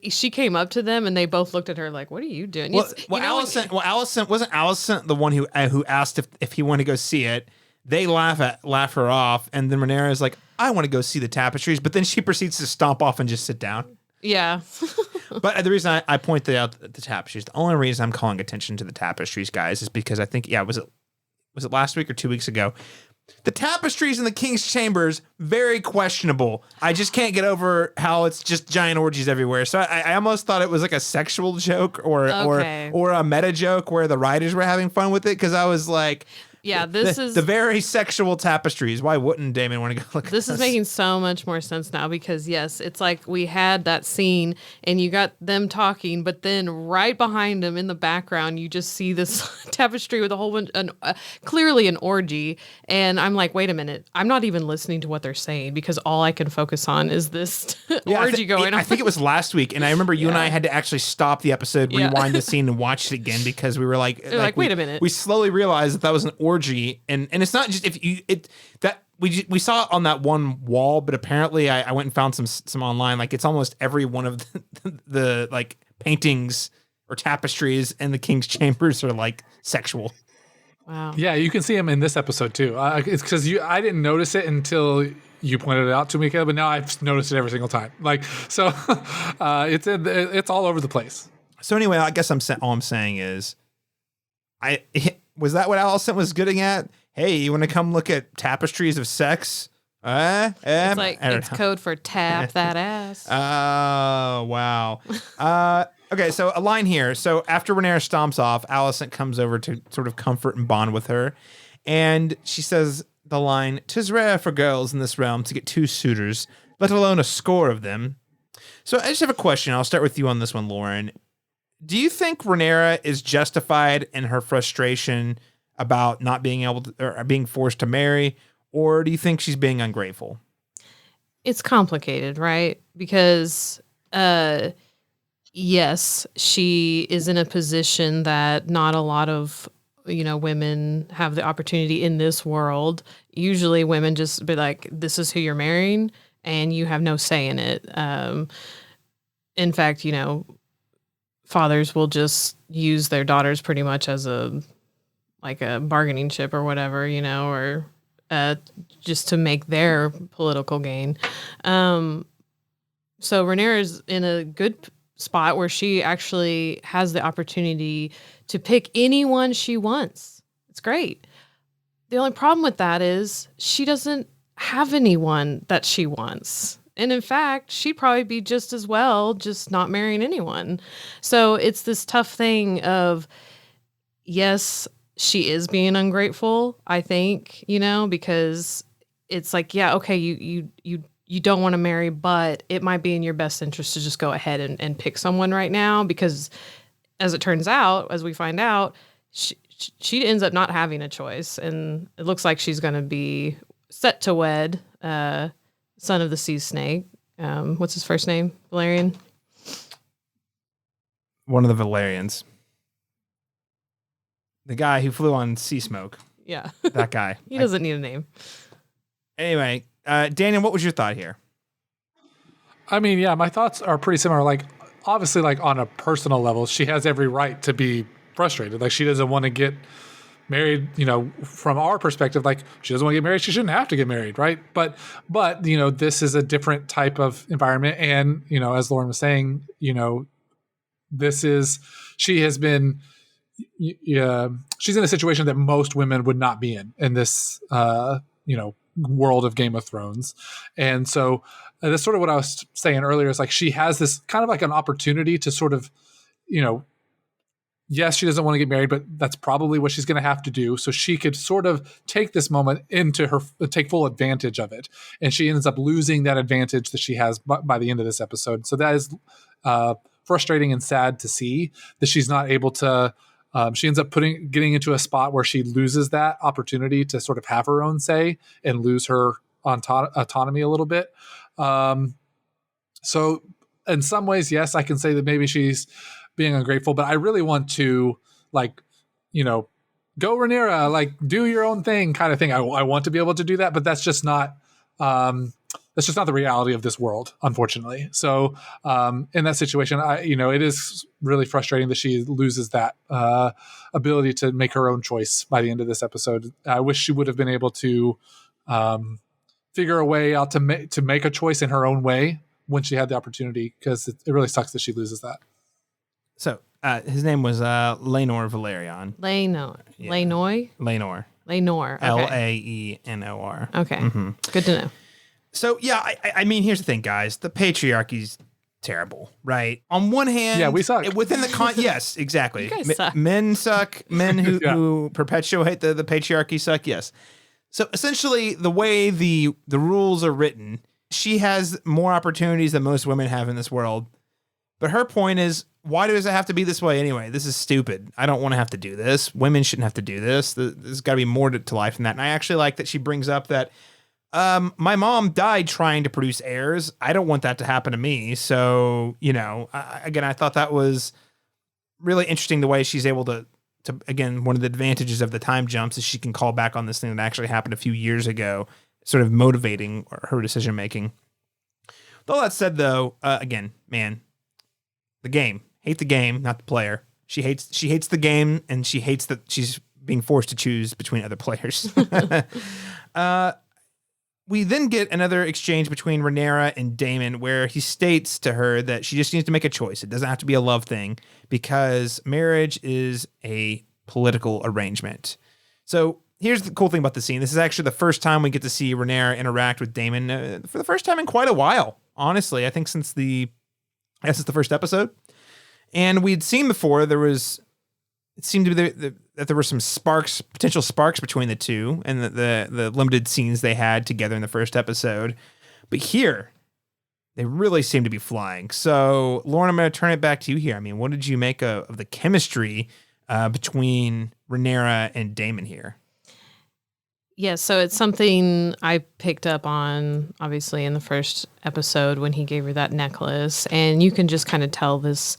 she came up to them and they both looked at her like, "What are you doing?" Alicent wasn't Alicent the one who asked if he wanted to go see it. They laugh her off, and then Rhaenyra is like, "I want to go see the tapestries," but then she proceeds to stomp off and just sit down. Yeah. But the reason I pointed out the tapestries, the only reason I'm calling attention to the tapestries, guys, is because I think, was it last week or 2 weeks ago? The tapestries in the king's chambers, very questionable. I just can't get over how it's just giant orgies everywhere. So I almost thought it was like a sexual joke or a meta joke where the writers were having fun with it, because I was like, yeah, this is the very sexual tapestries. Why wouldn't Daemon want to go look at this? This is making so much more sense now, because yes, it's like we had that scene and you got them talking, but then right behind them in the background, you just see this tapestry with a whole bunch, clearly an orgy. And I'm like, wait a minute, I'm not even listening to what they're saying because all I can focus on is this orgy going on. I think it was last week, and I remember you and I had to actually stop the episode, rewind the scene, and watch it again because we were like, wait a minute. We slowly realized that was an orgy, and it's not just we saw it on that one wall, but apparently I went and found some online. Like it's almost every one of the like paintings or tapestries in the king's chambers are like sexual. Wow. Yeah, you can see him in this episode too. It's because I didn't notice it until you pointed it out to me, but now I've noticed it every single time. Like so, it's all over the place. So anyway, I guess all I'm saying is, was that what Alicent was getting at? Hey, you want to come look at tapestries of sex? It's like it's code for tap that ass. Oh, wow. Okay, so a line here. So after Rhaenyra stomps off, Alicent comes over to sort of comfort and bond with her. And she says the line, "'Tis rare for girls in this realm to get 2 suitors, let alone a score of them." So I just have a question. I'll start with you on this one, Lauren. Do you think Rhaenyra is justified in her frustration about not being able to, or being forced to marry, or do you think she's being ungrateful? It's complicated, right? Because yes, she is in a position that not a lot of women have the opportunity in this world. Usually women just be like, this is who you're marrying and you have no say in it. In fact, fathers will just use their daughters pretty much as a bargaining chip or whatever, or just to make their political gain. So Rhaenyra's in a good spot where she actually has the opportunity to pick anyone she wants. It's great. The only problem with that is she doesn't have anyone that she wants. And in fact, she'd probably be just as well just not marrying anyone. So it's this tough thing of, yes, she is being ungrateful, I think, because it's like, yeah, okay, you don't want to marry, but it might be in your best interest to just go ahead and pick someone right now, because as it turns out, as we find out, she ends up not having a choice. And it looks like she's going to be set to wed son of the sea snake. What's his first name? Valerian? One of the Valerians. The guy who flew on sea smoke. Yeah. That guy. He doesn't need a name. Anyway, Daniel, what was your thought here? I mean, yeah, my thoughts are pretty similar. Like, obviously, like on a personal level, she has every right to be frustrated. Like, she doesn't want to get married, from our perspective, like she doesn't want to get married. She shouldn't have to get married. Right. But, this is a different type of environment. And, as Lauren was saying, she has been, she's in a situation that most women would not be in this, world of Game of Thrones. And so that's sort of what I was saying earlier, is like, she has this kind of like an opportunity to sort of, yes, she doesn't want to get married, but that's probably what she's going to have to do. So she could sort of take this moment take full advantage of it. And she ends up losing that advantage that she has by the end of this episode. So that is frustrating and sad to see that she's not able to, she ends up getting into a spot where she loses that opportunity to sort of have her own say and lose her autonomy a little bit. So in some ways, yes, I can say that maybe she's being ungrateful, but I really want to go Rhaenyra, like do your own thing kind of thing. I want to be able to do that, but that's just not the reality of this world, unfortunately. So in that situation, it is really frustrating that she loses that ability to make her own choice by the end of this episode. I wish she would have been able to figure a way out to make a choice in her own way when she had the opportunity, because it really sucks that she loses that. So his name was Laenor Valerian. Laenor. Yeah. Laenor? Laenor. Laenor. Okay. Laenor. Okay. Mm-hmm. Good to know. So, yeah, I mean, here's the thing, guys. The patriarchy's terrible, right? On one hand... Yeah, we suck. Within the... yes, exactly. You guys suck. Men suck. Men who perpetuate the patriarchy suck, yes. So, essentially, the way the rules are written, she has more opportunities than most women have in this world. But her point is, why does it have to be this way anyway? This is stupid. I don't want to have to do this. Women shouldn't have to do this. There's got to be more to life than that. And I actually like that she brings up that my mom died trying to produce heirs. I don't want that to happen to me. So, I thought that was really interesting, the way she's able to, again, one of the advantages of the time jumps is she can call back on this thing that actually happened a few years ago, sort of motivating her decision making. With all that said, though, again, man, the game. Hate the game, not the player. She hates the game, and she hates that she's being forced to choose between other players. We then get another exchange between Rhaenyra and Daemon, where he states to her that she just needs to make a choice. It doesn't have to be a love thing, because marriage is a political arrangement. So here's the cool thing about the scene. This is actually the first time we get to see Rhaenyra interact with Daemon for the first time in quite a while. Honestly, I think since the first episode. And we'd seen before it seemed to be that there were some potential sparks between the two, and the limited scenes they had together in the first episode. But here, they really seem to be flying. So, Lauren, I'm going to turn it back to you here. I mean, what did you make of the chemistry between Rhaenyra and Daemon here? Yeah, so it's something I picked up on, obviously, in the first episode when he gave her that necklace. And you can just kind of tell this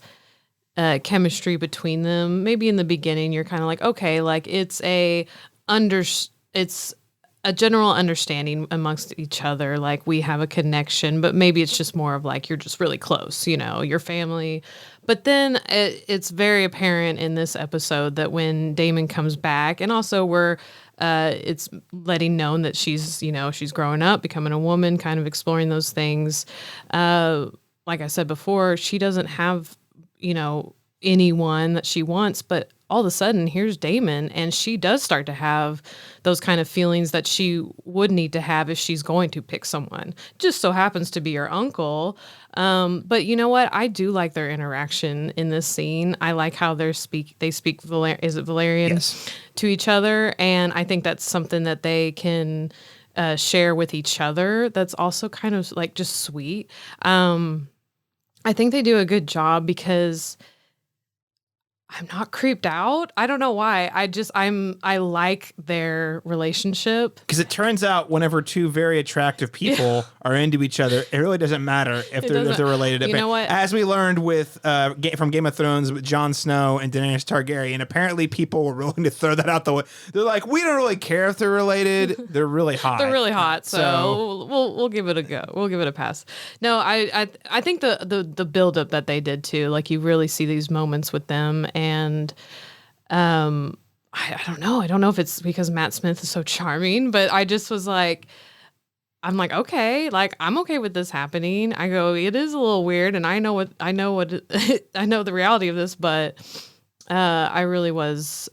chemistry between them. Maybe in the beginning, you're kind of like, okay, like it's a general understanding amongst each other. Like we have a connection, but maybe it's just more of like, you're just really close, your family. But then it's very apparent in this episode that when Daemon comes back, and also it's letting known that she's growing up, becoming a woman, kind of exploring those things. Like I said before, she doesn't have, anyone that she wants, but all of a sudden here's Daemon, and she does start to have those kind of feelings that she would need to have if she's going to pick someone. Just so happens to be her uncle. But you know what? I do like their interaction in this scene. I like how they speak Valyrian Yes. to each other. And I think that's something that they can share with each other. That's also kind of like just sweet. I think they do a good job because I'm not creeped out. I don't know why. I like their relationship. Because it turns out whenever two very attractive people are into each other, it really doesn't matter if they're related. You know what? As we learned from Game of Thrones with Jon Snow and Daenerys Targaryen, apparently people were willing to throw that out the way. They're like, we don't really care if they're related. They're really hot. They're really hot, so we'll give it a go. We'll give it a pass. No, I think the buildup that they did too, like you really see these moments with them. And I don't know. I don't know if it's because Matt Smith is so charming, but I just was like, I'm like, okay, like I'm okay with this happening. I go, it is a little weird, and I know I know the reality of this, but I really was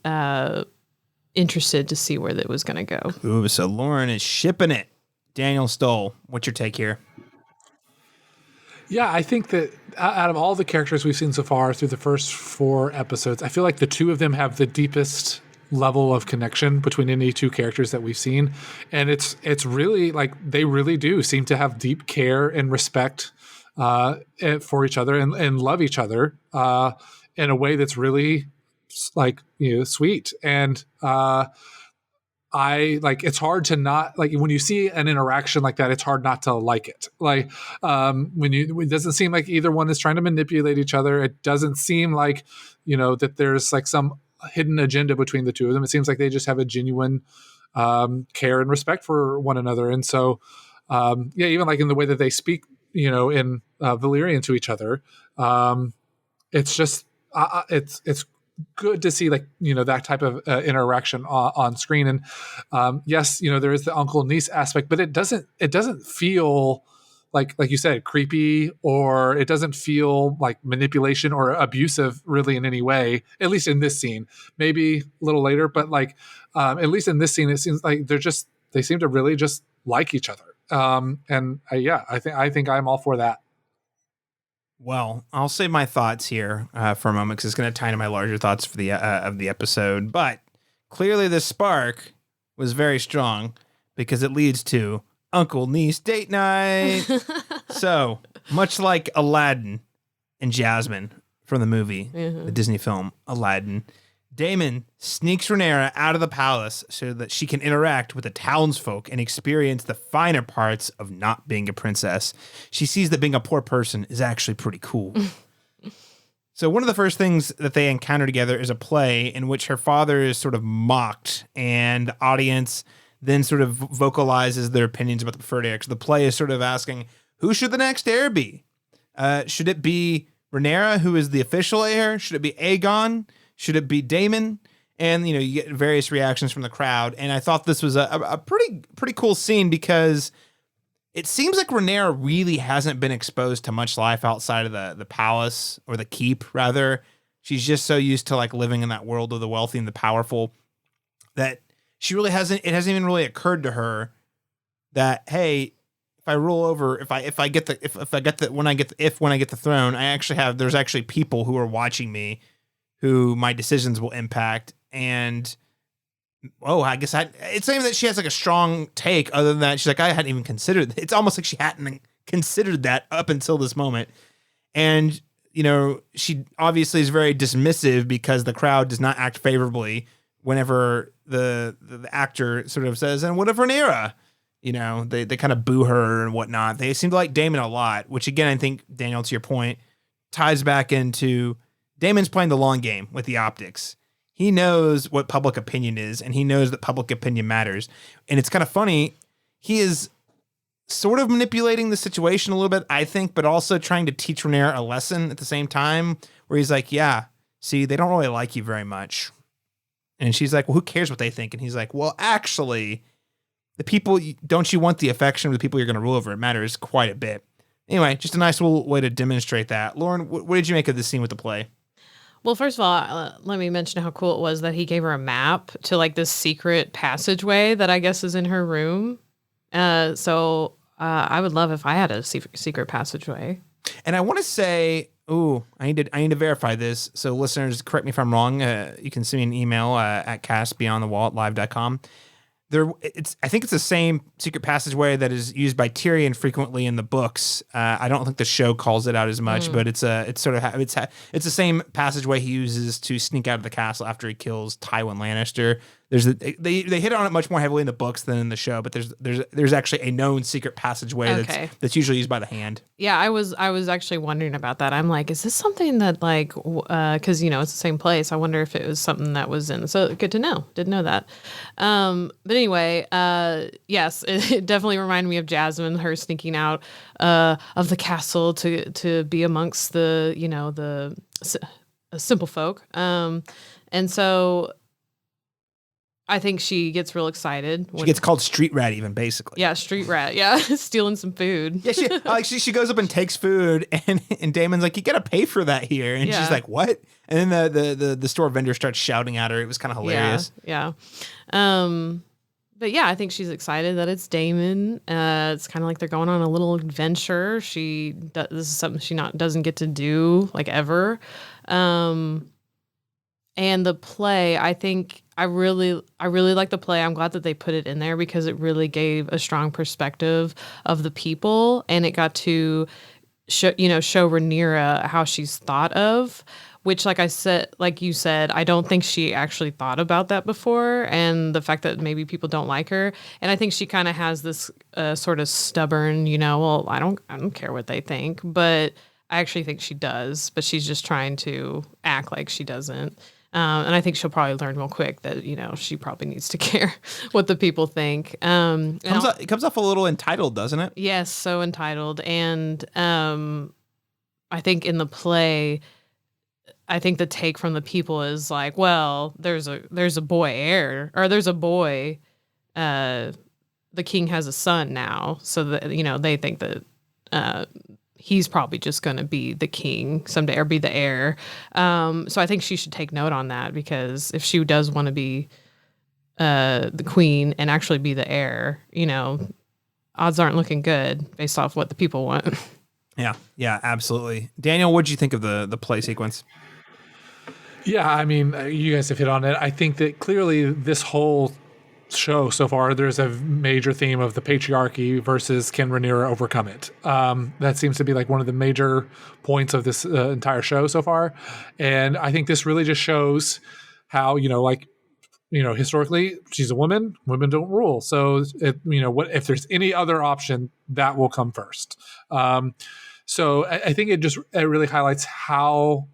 interested to see where that was going to go. Ooh, so Lauren is shipping it. Daniel Stoll, what's your take here? Yeah, I think that out of all the characters we've seen so far through the first 4 episodes, I feel like the two of them have the deepest level of connection between any two characters that we've seen. And it's really like they really do seem to have deep care and respect for each other and love each other in a way that's really like, sweet. And I like, it's hard to not like when you see an interaction like that, it's hard not to like it. Like it doesn't seem like either one is trying to manipulate each other. It doesn't seem like, that there's like some hidden agenda between the two of them. It seems like they just have a genuine care and respect for one another. And so, even like in the way that they speak, in Valyrian to each other, it's just, it's good to see like that type of interaction on screen. And yes, there is the uncle niece aspect, but it doesn't feel like you said, creepy, or it doesn't feel like manipulation or abusive really in any way, at least in this scene. Maybe a little later, but like at least in this scene it seems like they seem to really just like each other. I think I'm all for that. Well, I'll save my thoughts here for a moment because it's going to tie into my larger thoughts for the of the episode. But clearly, the spark was very strong because it leads to uncle niece date night. So much like Aladdin and Jasmine from the movie, the Disney film Aladdin, Daemon sneaks Rhaenyra out of the palace so that she can interact with the townsfolk and experience the finer parts of not being a princess. She sees that being a poor person is actually pretty cool. So one of the first things that they encounter together is a play in which her father is sort of mocked, and the audience then sort of vocalizes their opinions about the preferred heir. So the play is sort of asking, who should the next heir be? Should it be Rhaenyra, who is the official heir? Should it be Aegon? Should it be Daemon? And, you get various reactions from the crowd. And I thought this was a pretty cool scene because it seems like Rhaenyra really hasn't been exposed to much life outside of the palace, or the keep, rather. She's just so used to like living in that world of the wealthy and the powerful that it hasn't even really occurred to her that, hey, if I roll over, when I get the throne, there's actually people who are watching me, who my decisions will impact. And I guess it's not even that she has like a strong take, other than that she's like, I hadn't even considered. It's almost like she hadn't considered that up until this moment. And she obviously is very dismissive because the crowd does not act favorably whenever the actor sort of says, and what of Rhaenyra? They kind of boo her and whatnot. They seem to like Daemon a lot, which again, I think, Daniel, to your point, ties back into Daemon's playing the long game with the optics. he knows what public opinion is, and he knows that public opinion matters. And it's kind of funny. He is sort of manipulating the situation a little bit, I think, but also trying to teach Rhaenyra a lesson at the same time, where he's like, yeah, see, they don't really like you very much. And she's like, well, who cares what they think? And he's like, well, actually, the people, don't you want the affection of the people you're going to rule over? It matters quite a bit. Anyway, just a nice little way to demonstrate that. Lauren, what did you make of this scene with the play? Well, first of all, let me mention how cool it was that he gave her a map to like this secret passageway that I guess is in her room. So I would love if I had a secret passageway. And I want to say, I need to verify this. So listeners, correct me if I'm wrong. You can send me an email at castbeyondthewall@live.com. I think it's the same secret passageway that is used by Tyrion frequently in the books. I don't think the show calls it out as much, but it's the same passageway he uses to sneak out of the castle after he kills Tywin Lannister. They hit on it much more heavily in the books than in the show, but there's actually a known secret passageway that's usually used by the Hand. Yeah, I was actually wondering about that. I'm like, is this something that like, because it's the same place. I wonder if it was something that was in. So good to know. Didn't know that. But anyway, yes, it definitely reminded me of Jasmine, her sneaking out of the castle to be amongst the simple folk. And so I think she gets real excited. She gets called street rat even, basically. Yeah, street rat. Yeah, stealing some food. Yeah, she goes up and takes food, and Daemon's like, you got to pay for that here. And she's like, what? And then the store vendor starts shouting at her. It was kind of hilarious. Yeah. But yeah, I think she's excited that it's Daemon. It's kind of like they're going on a little adventure. This is something she doesn't get to do like ever. And the play, I think I really like the play. I'm glad that they put it in there because it really gave a strong perspective of the people, and it got to show Rhaenyra how she's thought of, which like you said, I don't think she actually thought about that before, and the fact that maybe people don't like her. And I think she kind of has this sort of stubborn, well, I don't care what they think, but I actually think she does, but she's just trying to act like she doesn't. And I think she'll probably learn real quick that, she probably needs to care what the people think. It comes off a little entitled, doesn't it? Yes, so entitled. And I think in the play, I think the take from the people is like, well, there's a boy heir, or there's a boy, the king has a son now. So that, they think that he's probably just going to be the king someday or be the heir. So I think she should take note on that, because if she does want to be the queen and actually be the heir, odds aren't looking good based off what the people want. Yeah, absolutely. Daniel, what did you think of the play sequence? Yeah, I mean, you guys have hit on it. I think that clearly this whole show so far, there's a major theme of the patriarchy versus can Rhaenyra overcome it. That seems to be like one of the major points of this entire show so far. And I think this really just shows how, historically she's a woman don't rule. So what if there's any other option, that will come first. So I think it really highlights how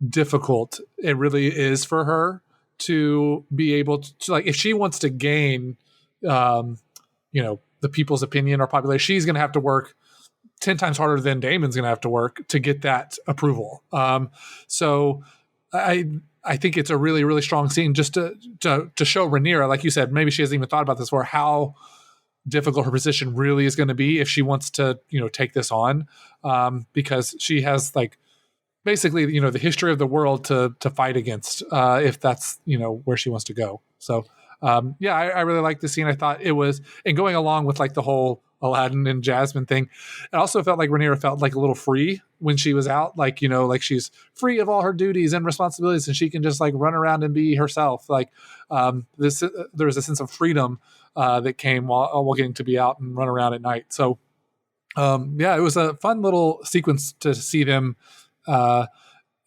difficult it really is for her to be able to, like, if she wants to gain, the people's opinion or popularity, she's going to have to work 10 times harder than Daemon's going to have to work to get that approval. So I think it's a really, really strong scene just to show Rhaenyra, like you said, maybe she hasn't even thought about this before, how difficult her position really is going to be if she wants to, take this on, because she has basically, the history of the world to fight against, if that's, where she wants to go. So, I really like the scene. I thought it was, and going along with the whole Aladdin and Jasmine thing, it also felt like Rhaenyra felt a little free when she was out, she's free of all her duties and responsibilities, and she can just run around and be herself. There was a sense of freedom that came while getting to be out and run around at night. So, it was a fun little sequence to see them. And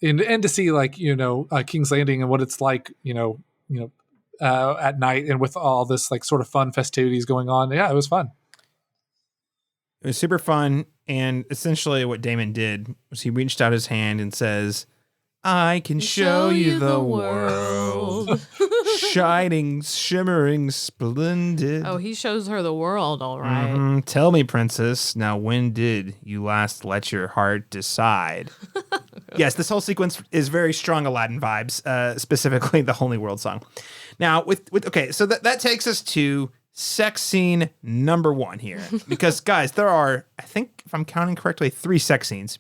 to see King's Landing and what it's like, at night, and with all this sort of fun festivities going on. Yeah, it was fun. It was super fun. And essentially what Daemon did was he reached out his hand and says, I can show you the world. Shining, shimmering, splendid. Oh, he shows her the world, all right. Tell me, princess, now when did you last let your heart decide? Yes, this whole sequence is very strong Aladdin vibes, specifically the Holy World song. Now, okay, so that takes us to sex scene number 1 here. Because, guys, there are, I think, if I'm counting correctly, 3 sex scenes.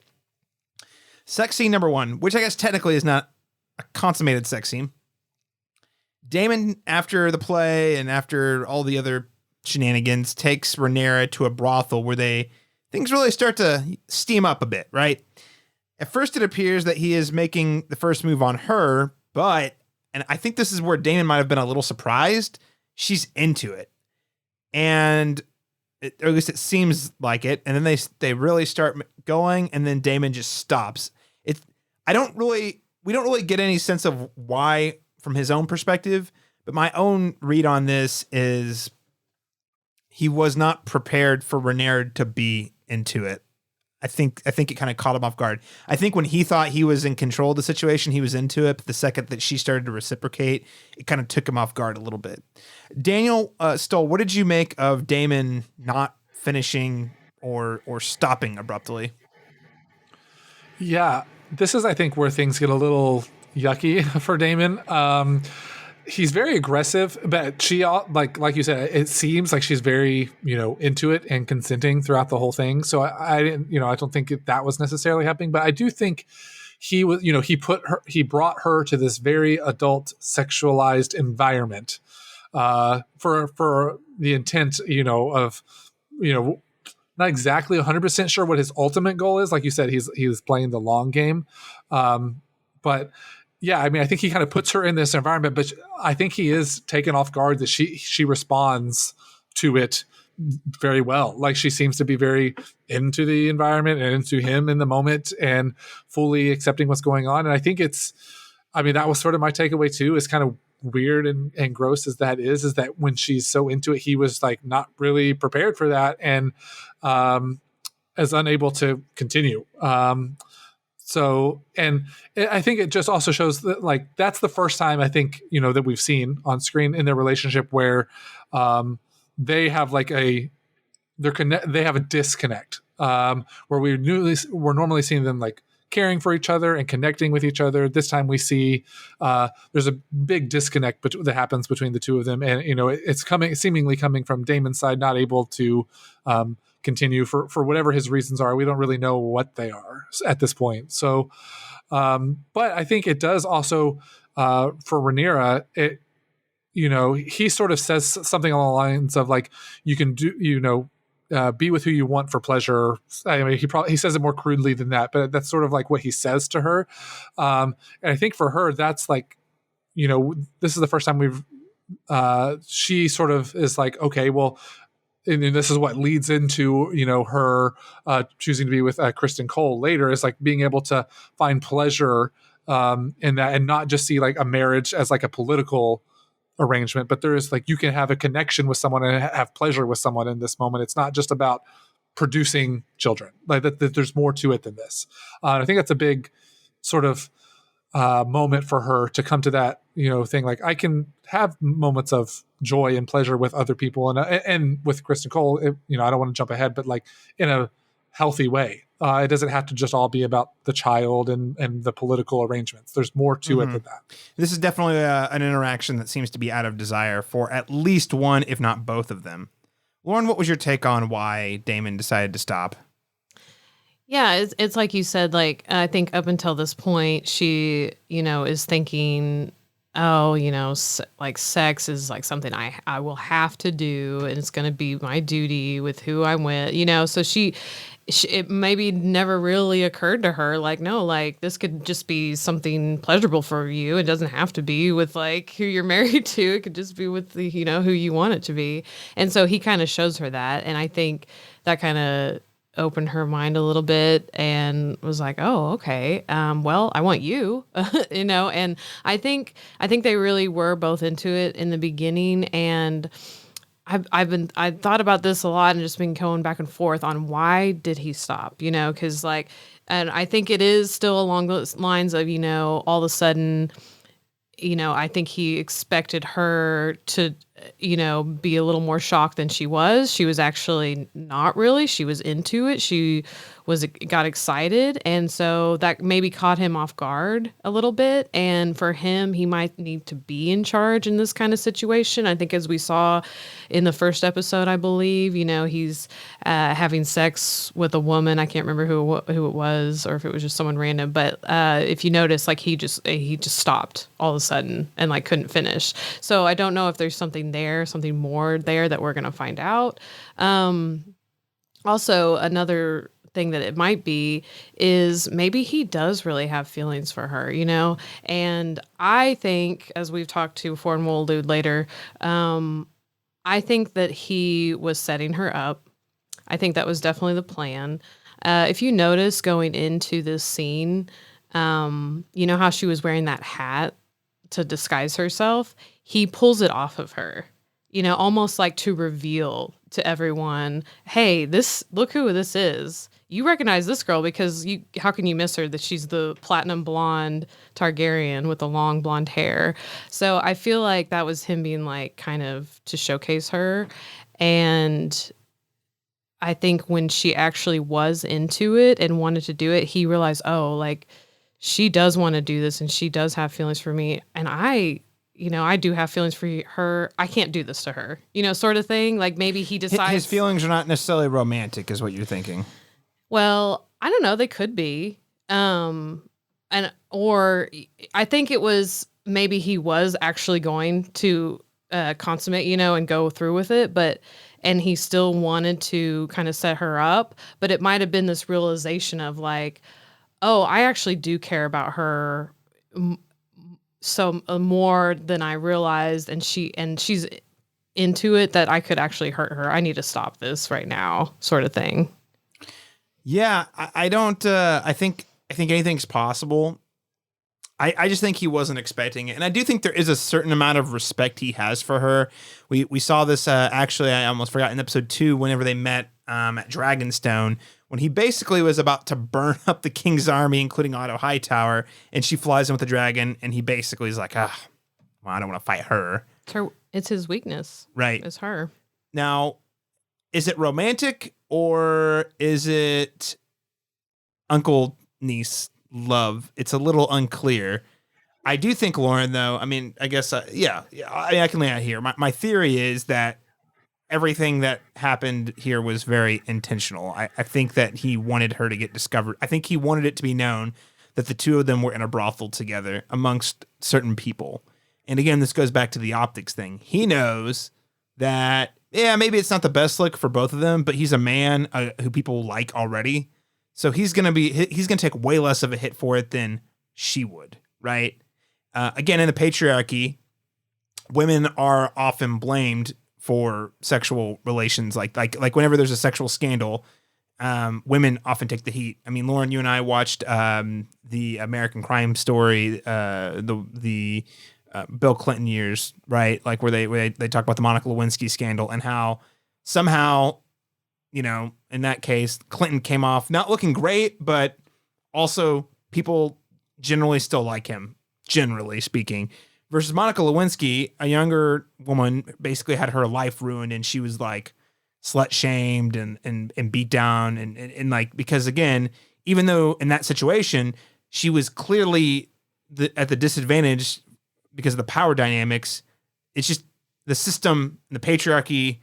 Sex scene number 1, which I guess technically is not a consummated sex scene. Daemon, after the play and after all the other shenanigans, takes Rhaenyra to a brothel where things really start to steam up a bit, right? At first, it appears that he is making the first move on her, but, and I think this is where Daemon might have been a little surprised, she's into it. And, or at least it seems like it, and then they really start going, and then Daemon just stops. We don't really get any sense of why from his own perspective, but my own read on this is he was not prepared for Rhaenyra to be into it. I think it kind of caught him off guard. I think when he thought he was in control of the situation, he was into it. But the second that she started to reciprocate, it kind of took him off guard a little bit. Daniel Stoll, what did you make of Daemon not finishing or stopping abruptly? Yeah, this is, I think, where things get a little yucky for Daemon. He's very aggressive, but she, like you said, it seems like she's very, into it and consenting throughout the whole thing. So I didn't, I don't think that was necessarily happening, but I do think he was, he brought her to this very adult sexualized environment, for the intent, of, not exactly 100% sure what his ultimate goal is. Like you said, he was playing the long game. But yeah, I mean, I think he kind of puts her in this environment, but I think he is taken off guard that she responds to it very well. Like she seems to be very into the environment and into him in the moment and fully accepting what's going on. And I think that was sort of my takeaway too, is kind of weird and gross as that is that when she's so into it, he was like not really prepared for that and is unable to continue. So, and I think it just also shows that like, that's the first time I think, that we've seen on screen in their relationship where they have like they have a disconnect where we're normally seeing them like caring for each other and connecting with each other. This time we see there's a big disconnect that happens between the two of them. And, it's seemingly coming from Daemon's side, not able to continue for whatever his reasons are. We don't really know what they are at this point. So, but I think it does also for Rhaenyra, he sort of says something along the lines of like, you can do, be with who you want for pleasure. I mean, he says it more crudely than that, but that's sort of like what he says to her. And I think for her, that's like, this is the first time she sort of is like, okay, well, and this is what leads into, her choosing to be with Kristen Cole later, is like being able to find pleasure in that and not just see like a marriage as like a political arrangement, but there's like, you can have a connection with someone and have pleasure with someone in this moment. It's not just about producing children, like that there's more to it than this. I think that's a big sort of moment for her to come to that, thing. Like I can have moments of joy and pleasure with other people and with Kristen Cole, I don't want to jump ahead, but like in a healthy way. It doesn't have to just all be about the child and the political arrangements. There's more to it than that. This is definitely an interaction that seems to be out of desire for at least one, if not both of them. Lauren, what was your take on why Daemon decided to stop? Yeah, it's like you said, like, I think up until this point, she, is thinking, oh, like sex is like something I will have to do and it's going to be my duty with who I'm with, so it maybe never really occurred to her, like, no, like this could just be something pleasurable for you. It doesn't have to be with like who you're married to. It could just be with the, who you want it to be. And so he kind of shows her that. And I think that kind of opened her mind a little bit and was like, oh, okay. Well, I want you, and I think they really were both into it in the beginning. And I thought about this a lot and just been going back and forth on why did he stop, because like, and I think it is still along those lines of, all of a sudden I think he expected her to, be a little more shocked than she was. She was actually not really. She was into it. She got excited. And so that maybe caught him off guard a little bit. And for him, he might need to be in charge in this kind of situation. I think as we saw in the first episode, I believe, he's having sex with a woman. I can't remember who it was or if it was just someone random. But if you notice, like he just stopped all of a sudden and like couldn't finish. So I don't know if there's something more there that we're going to find out. Also, another thing that it might be is maybe he does really have feelings for her, and I think, as we've talked to before and we'll allude later, I think that he was setting her up. I think that was definitely the plan. If you notice going into this scene, you know how she was wearing that hat to disguise herself? He pulls it off of her, almost like to reveal to everyone, hey, look who this is. You recognize this girl because how can you miss her? That she's the platinum blonde Targaryen with the long blonde hair. So I feel like that was him being like kind of to showcase her. And I think when she actually was into it and wanted to do it, he realized, oh, like she does want to do this and she does have feelings for me. And I do have feelings for her. I can't do this to her, sort of thing. Like maybe he decides his feelings are not necessarily romantic is what you're thinking. Well, I don't know. They could be. Or I think it was maybe he was actually going to consummate, and go through with it. And he still wanted to kind of set her up. But it might have been this realization of like, oh, I actually do care about her so more than I realized. And she's into it that I could actually hurt her. I need to stop this right now, sort of thing. Yeah, I don't. I think anything's possible. I just think he wasn't expecting it, and I do think there is a certain amount of respect he has for her. We saw this actually. I almost forgot in episode 2 whenever they met at Dragonstone when he basically was about to burn up the king's army, including Otto Hightower, and she flies in with the dragon, and he basically is like, well, I don't want to fight her. It's his weakness, right? It's her. Now, is it romantic? Or is it uncle niece love? It's a little unclear. I do think Lauren, though. I mean, I guess, yeah. I can lay out here. My theory is that everything that happened here was very intentional. I think that he wanted her to get discovered. I think he wanted it to be known that the two of them were in a brothel together amongst certain people. And again, this goes back to the optics thing. He knows that. Yeah, maybe it's not the best look for both of them, but he's a man who people like already. So he's going to take way less of a hit for it than she would, right? Again, in the patriarchy, women are often blamed for sexual relations. Like whenever there's a sexual scandal, women often take the heat. I mean, Lauren, you and I watched the American Crime Story, the Bill Clinton years, right? Like where they talk about the Monica Lewinsky scandal and how somehow, in that case, Clinton came off not looking great, but also people generally still like him, generally speaking, versus Monica Lewinsky, a younger woman, basically had her life ruined and she was like slut shamed and beat down and like, because again, even though in that situation, she was clearly at the disadvantage because of the power dynamics, it's just the system, the patriarchy,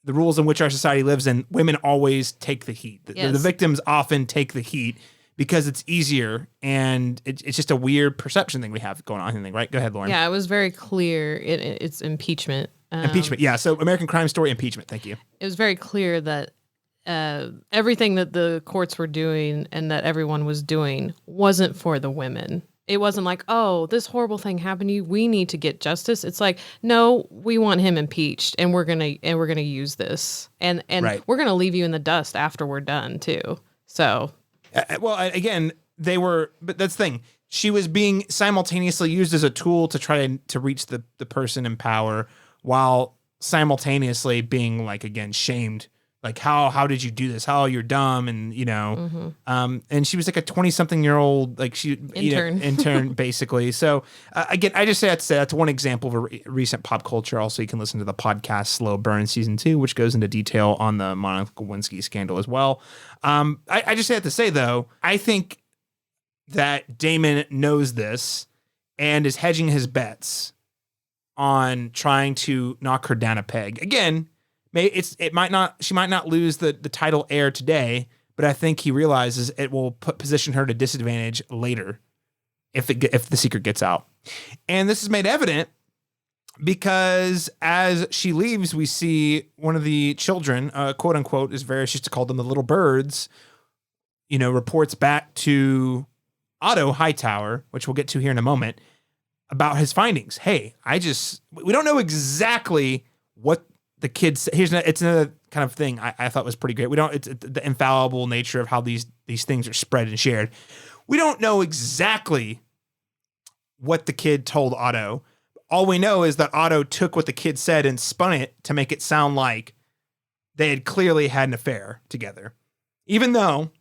the rules in which our society lives in, women always take the heat. The victims often take the heat because it's easier, and it's just a weird perception thing we have going on. Right? Go ahead, Lauren. Yeah, it was very clear. It's impeachment. Impeachment, yeah. So American Crime Story, impeachment. Thank you. It was very clear that everything that the courts were doing and that everyone was doing wasn't for the women. It wasn't like, oh, this horrible thing happened to you, we need to get justice. It's like, no, we want him impeached, and we're gonna use this, and right. We're gonna leave you in the dust after we're done too. So, well, again, but that's the thing. She was being simultaneously used as a tool to try to reach the person in power, while simultaneously being like, again, shamed Like, how did you do this? How you're dumb, and and she was like a 20-something-year-old, like she intern basically. So again, I just say that's one example of a recent pop culture. Also, you can listen to the podcast Slow Burn Season 2, which goes into detail on the Monica Lewinsky scandal as well. I just have to say though, I think that Daemon knows this and is hedging his bets on trying to knock her down a peg. Again, she might not lose the title heir today, but I think he realizes it will position her to disadvantage later if the secret gets out. And this is made evident because as she leaves, we see one of the children, quote unquote, as Varys used to call them, the little birds, reports back to Otto Hightower, which we'll get to here in a moment, about his findings. Hey, we don't know exactly what the kids. It's another kind of thing I thought was pretty great. It's the infallible nature of how these things are spread and shared. We don't know exactly what the kid told Otto. All we know is that Otto took what the kid said and spun it to make it sound like they had clearly had an affair together, even though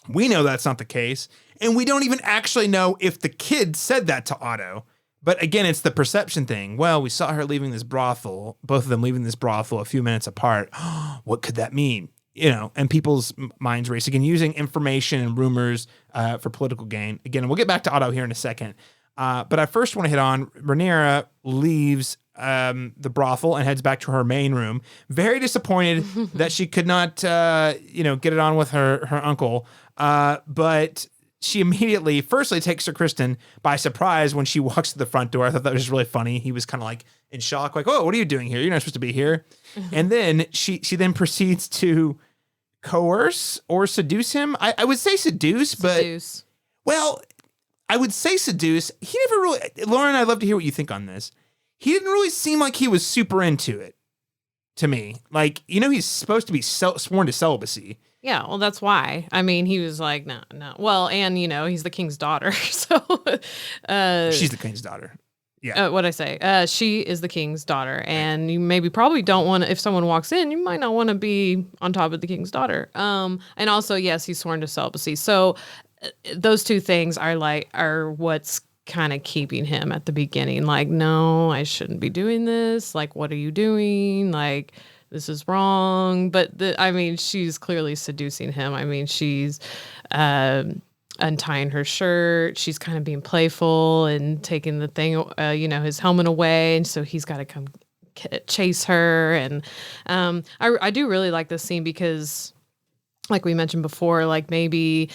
we know that's not the case. And we don't even actually know if the kid said that to Otto. But again, it's the perception thing. Well, we saw her leaving this brothel, both of them leaving this brothel a few minutes apart. What could that mean? And people's minds race again, using information and rumors for political gain. Again, we'll get back to Otto here in a second. But I first want to hit on Rhaenyra leaves the brothel and heads back to her main room. Very disappointed that she could not, get it on with her uncle. But she immediately, firstly, takes Sir Criston by surprise when she walks to the front door. I thought that was really funny. He was kind of like in shock, like, "Oh, what are you doing here? You're not supposed to be here." And then she then proceeds to coerce or seduce him. I would say seduce, but well, I would say seduce. He never really. Lauren, I'd love to hear what you think on this. He didn't really seem like he was super into it to me. Like, he's supposed to be sworn to celibacy. Yeah, well, that's why. I mean, he was like, no. Well, and, he's the king's daughter. So she's the king's daughter. Yeah. What'd I say? She is the king's daughter. And you probably don't want to, if someone walks in, you might not want to be on top of the king's daughter. And also, yes, he's sworn to celibacy. So those two things are what's kind of keeping him at the beginning. Like, no, I shouldn't be doing this. Like, what are you doing? Like, this is wrong. But she's clearly seducing him. I mean, she's untying her shirt. She's kind of being playful and taking the thing, his helmet away. And so he's got to come chase her. And I do really like this scene because, like we mentioned before, like maybe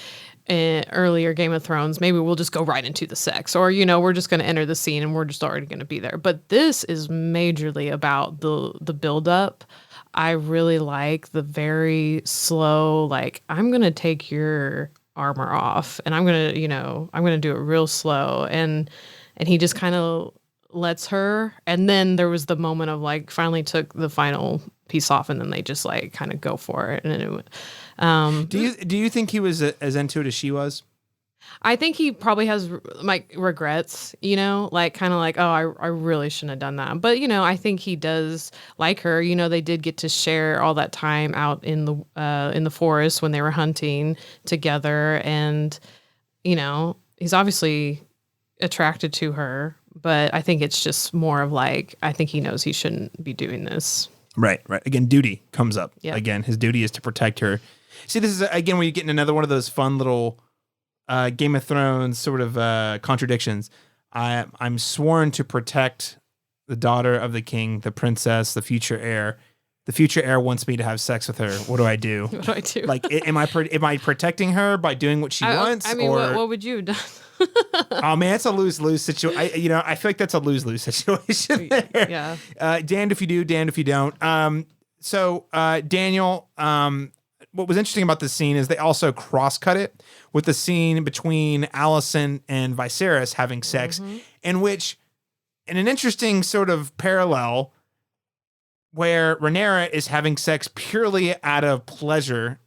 earlier Game of Thrones, maybe we'll just go right into the sex, or we're just going to enter the scene and we're just already going to be there. But this is majorly about the build up. I really like the very slow, like, I'm going to take your armor off and I'm going to do it real slow, and he just kind of lets her, and then there was the moment of like finally took the final piece off, and then they just like kind of go for it. And do you think he was as into it as she was? I think he probably has like regrets, like kind of like, oh, I really shouldn't have done that. But, I think he does like her. They did get to share all that time out in the forest when they were hunting together. And, he's obviously attracted to her, but I think it's just more of like, I think he knows he shouldn't be doing this. Right. Again, duty comes up. Yeah. Again, his duty is to protect her. See, this is, again, where you get in another one of those fun little Game of Thrones sort of contradictions. I'm sworn to protect the daughter of the king, the princess, the future heir. The future heir wants me to have sex with her. What do I do? What do I do? Like, am I protecting her by doing what she wants? I mean, or what would you have done? Oh man, it's a lose-lose situation. I feel like that's a lose-lose situation there. Yeah. Damned if you do, damned if you don't. So Daniel, what was interesting about this scene is they also cross-cut it with the scene between Alicent and Viserys having sex, in which, in an interesting sort of parallel, where Rhaenyra is having sex purely out of pleasure,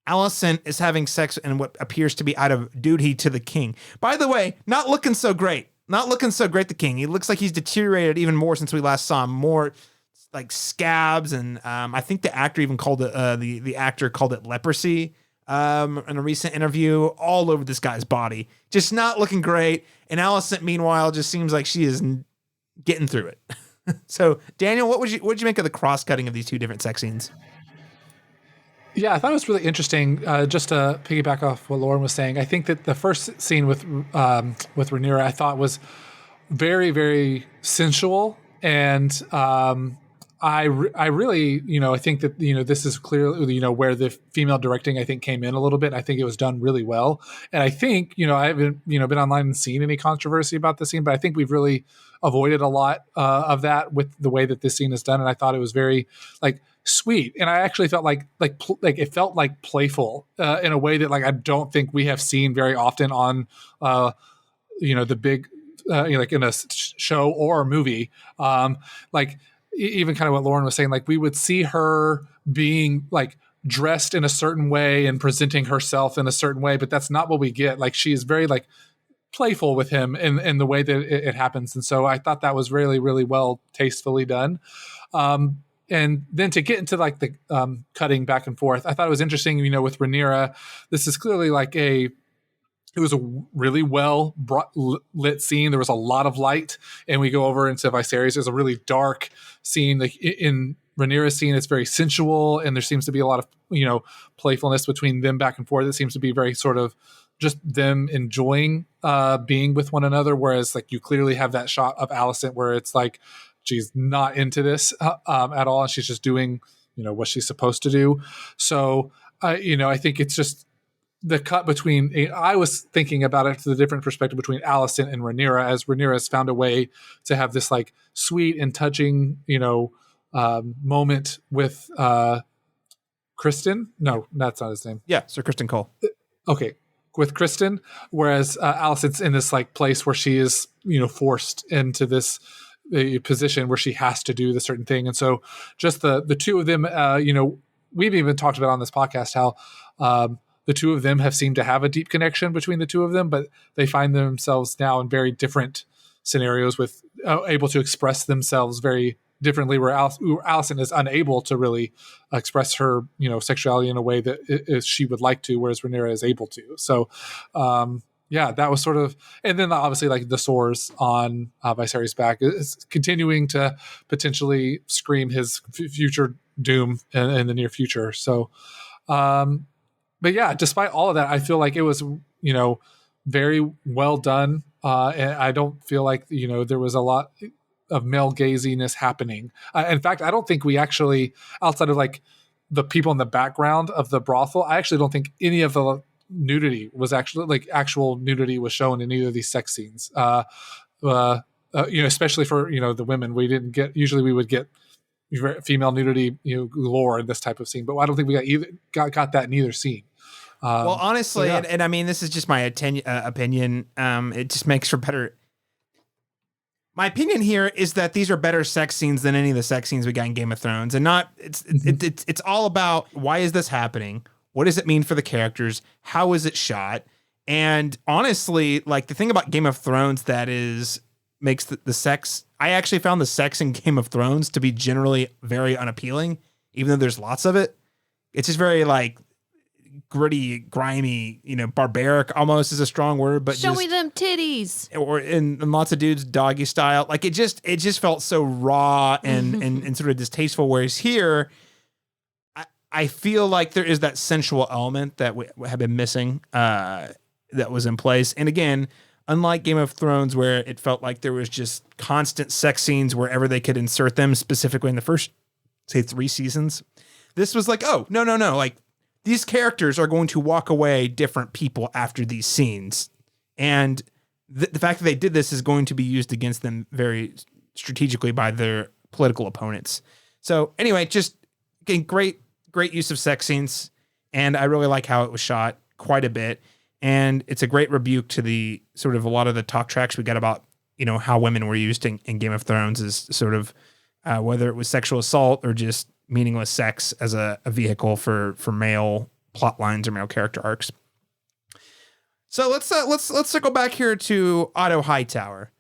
Alicent is having sex in what appears to be out of duty to the king. By the way, not looking so great. Not looking so great, the king. He looks like he's deteriorated even more since we last saw him. More like scabs, and I think the actor even called it the actor called it leprosy in a recent interview, all over this guy's body, just not looking great. And Alicent, meanwhile, just seems like she is getting through it. So, Daniel, what would you make of the cross cutting of these two different sex scenes? Yeah, I thought it was really interesting. Just to piggyback off what Lauren was saying, I think that the first scene with Rhaenyra, I thought was very, very sensual, and I really, I think that this is clearly where the female directing I think came in a little bit. I think it was done really well, and I think I haven't been online and seen any controversy about the scene, but I think we've really avoided a lot of that with the way that this scene is done, and I thought it was very sweet, and I actually felt like it felt like playful in a way that I don't think we have seen very often on the big in a show or a movie. Even kind of what Lauren was saying, we would see her being dressed in a certain way and presenting herself in a certain way, but that's not what we get. She is very playful with him in the way that it happens, and so I thought that was really, really well tastefully done. And then to get into the cutting back and forth, I thought it was interesting. With Rhaenyra, this is clearly it was a really well lit scene. There was a lot of light, and we go over into Viserys. There's a really dark scene. In Rhaenyra's scene, it's very sensual, and there seems to be a lot of playfulness between them back and forth. It seems to be very sort of just them enjoying being with one another. Whereas you clearly have that shot of Alicent where it's she's not into this at all. She's just doing, what she's supposed to do. So, I think it's just the cut between, I was thinking about it to the different perspective between Alicent and Rhaenyra, as Rhaenyra has found a way to have this sweet and touching, moment with Kristen. No, that's not his name. Yeah, Sir Kristen Cole. Okay. With Kristen, whereas Alicent's in this place where she is, forced into this position where she has to do the certain thing. And so just the two of them, we've even talked about on this podcast how the two of them have seemed to have a deep connection between the two of them, but they find themselves now in very different scenarios with able to express themselves very differently, where Alicent is unable to really express her, sexuality in a way that she would like to, whereas Rhaenyra is able to. So, yeah, that was sort of, and then obviously the sores on Viserys' back is continuing to potentially scream his future doom in the near future. So, but yeah, despite all of that, I feel like it was, very well done. And I don't feel like, there was a lot of male gaziness happening. In fact, I don't think we actually, outside of the people in the background of the brothel, I actually don't think any of the nudity was actually actual nudity was shown in either of these sex scenes. Especially for the women, we didn't get. Usually, we would get female nudity, galore in this type of scene, but I don't think we got that in either scene. Well, honestly, so yeah. and I mean, this is just my opinion. It just makes for better. My opinion here is that these are better sex scenes than any of the sex scenes we got in Game of Thrones, and it's all about why is this happening. What does it mean for the characters? How is it shot? And honestly, the thing about Game of Thrones that makes the sex, I actually found the sex in Game of Thrones to be generally very unappealing, even though there's lots of it. It's just very gritty, grimy, barbaric almost is a strong word, but show me them titties. Or in lots of dudes doggy style. It just felt so raw and sort of distasteful. Whereas here, I feel like there is that sensual element that we have been missing that was in place. And again, unlike Game of Thrones, where it felt like there was just constant sex scenes wherever they could insert them, specifically in the first, say, 3 seasons, this was oh, no. These characters are going to walk away different people after these scenes. And the fact that they did this is going to be used against them very strategically by their political opponents. So anyway, just again, great use of sex scenes, and I really like how it was shot quite a bit. And it's a great rebuke to the sort of a lot of the talk tracks we got about, how women were used in Game of Thrones as sort of whether it was sexual assault or just meaningless sex as a vehicle for male plot lines or male character arcs. So let's circle back here to Otto Hightower,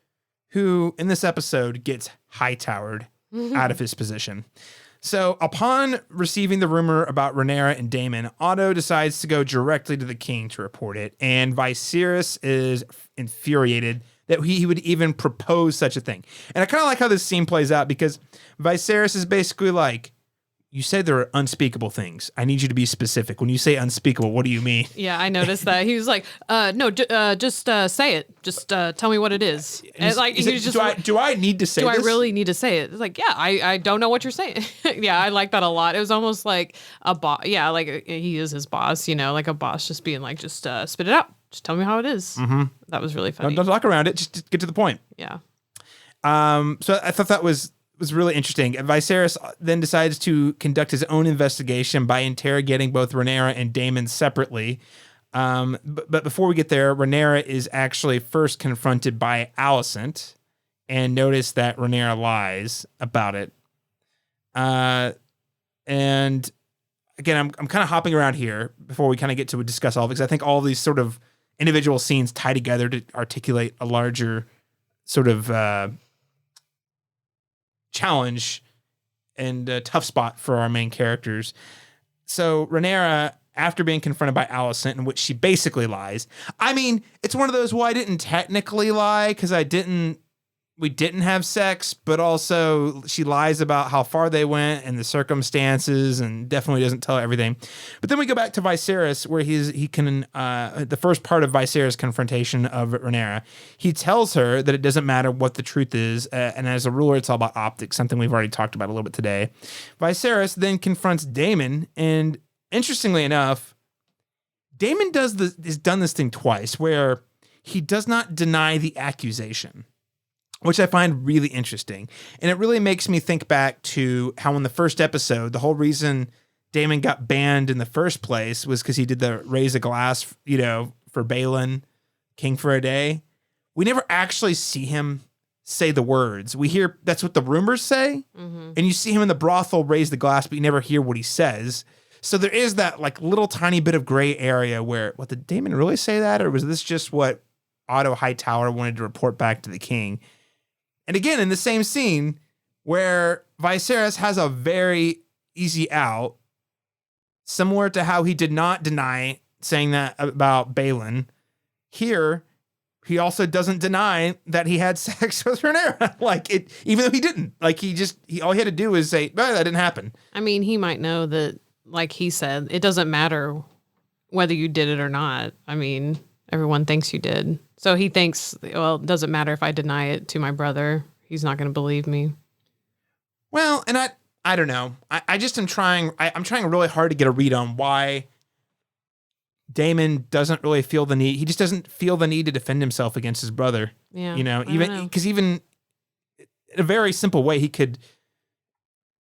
who in this episode gets Hightowered out of his position. So upon receiving the rumor about Rhaenyra and Daemon, Otto decides to go directly to the king to report it. And Viserys is infuriated that he would even propose such a thing. And I kind of like how this scene plays out because Viserys is basically like, you said there are unspeakable things. I need you to be specific. When you say unspeakable, what do you mean? Yeah, I noticed that. He was like, just say it. Just tell me what it is. And like, he was just, do I need to say this? Do I really need to say it? It's like, yeah, I don't know what you're saying. Yeah, I like that a lot. It was almost like a boss. Yeah, like he is his boss, like a boss just being like, just spit it out. Just tell me how it is. Mm-hmm. That was really funny. Don't talk around it. Just get to the point. Yeah. So I thought that was really interesting. Viserys then decides to conduct his own investigation by interrogating both Rhaenyra and Daemon separately. But before we get there, Rhaenyra is actually first confronted by Alicent and notice that Rhaenyra lies about it. And again, I'm kind of hopping around here before we kind of get to discuss all of it, because I think all these sort of individual scenes tie together to articulate a larger sort of challenge and a tough spot for our main characters. So Rhaenyra, after being confronted by Alicent, in which she basically lies. I mean, it's one of those, well, I didn't technically lie because we didn't have sex, but also she lies about how far they went and the circumstances, and definitely doesn't tell everything. But then we go back to Viserys, where the first part of Viserys' confrontation of Rhaenyra, he tells her that it doesn't matter what the truth is, and as a ruler, it's all about optics, something we've already talked about a little bit today. Viserys then confronts Daemon, and interestingly enough, Daemon has done this thing twice, where he does not deny the accusation, which I find really interesting. And it really makes me think back to how in the first episode, the whole reason Daemon got banned in the first place was because he did the raise a glass, for Balon, king for a day. We never actually see him say the words. We hear that's what the rumors say. Mm-hmm. And you see him in the brothel raise the glass, but you never hear what he says. So there is that like little tiny bit of gray area where, what, did Daemon really say that? Or was this just what Otto Hightower wanted to report back to the king? And again, in the same scene where Viserys has a very easy out, similar to how he did not deny saying that about Balon, here he also doesn't deny that he had sex with Rhaenyra. Even though he didn't. All he had to do is say, "No, that didn't happen." I mean, he might know that, like he said, it doesn't matter whether you did it or not. I mean, everyone thinks you did. So he thinks, well, it doesn't matter if I deny it to my brother. He's not going to believe me. Well, and I don't know. I just am trying. I'm trying really hard to get a read on why Daemon doesn't really feel the need. He just doesn't feel the need to defend himself against his brother. Yeah. Even in a very simple way, he could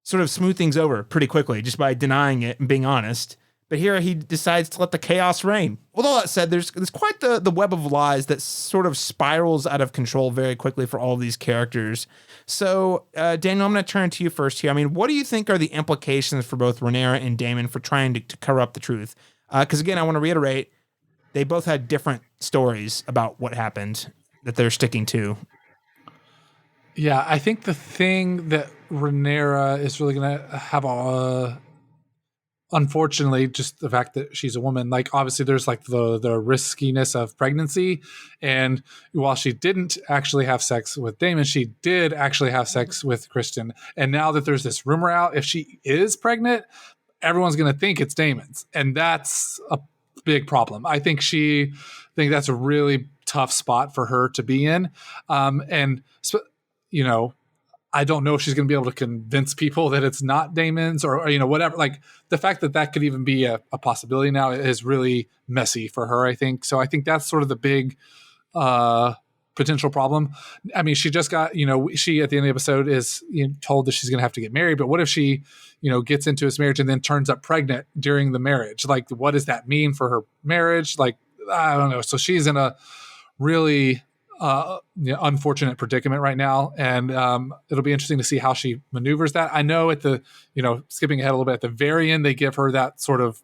sort of smooth things over pretty quickly just by denying it and being honest. But here he decides to let the chaos reign. With all that said, there's quite the web of lies that sort of spirals out of control very quickly for all of these characters. So, Daniel, I'm going to turn to you first here. I mean, what do you think are the implications for both Rhaenyra and Daemon for trying to cover up the truth? Because, again, I want to reiterate, they both had different stories about what happened that they're sticking to. Yeah, I think the thing that Rhaenyra is really going to have unfortunately, just the fact that she's a woman, like obviously there's like the riskiness of pregnancy. And while she didn't actually have sex with Daemon, she did actually have sex with Kristen. And now that there's this rumor out, if she is pregnant, everyone's going to think it's Daemon's. And that's a big problem. I think that's a really tough spot for her to be in. I don't know if she's going to be able to convince people that it's not Daemon's or whatever. Like the fact that could even be a possibility now is really messy for her, I think. So I think that's sort of the big potential problem. I mean, she just got, she at the end of the episode is told that she's going to have to get married. But what if she, gets into this marriage and then turns up pregnant during the marriage? Like, what does that mean for her marriage? Like, I don't know. So she's in a really unfortunate predicament right now, and it'll be interesting to see how she maneuvers that. I know at the skipping ahead a little bit, at the very end they give her that sort of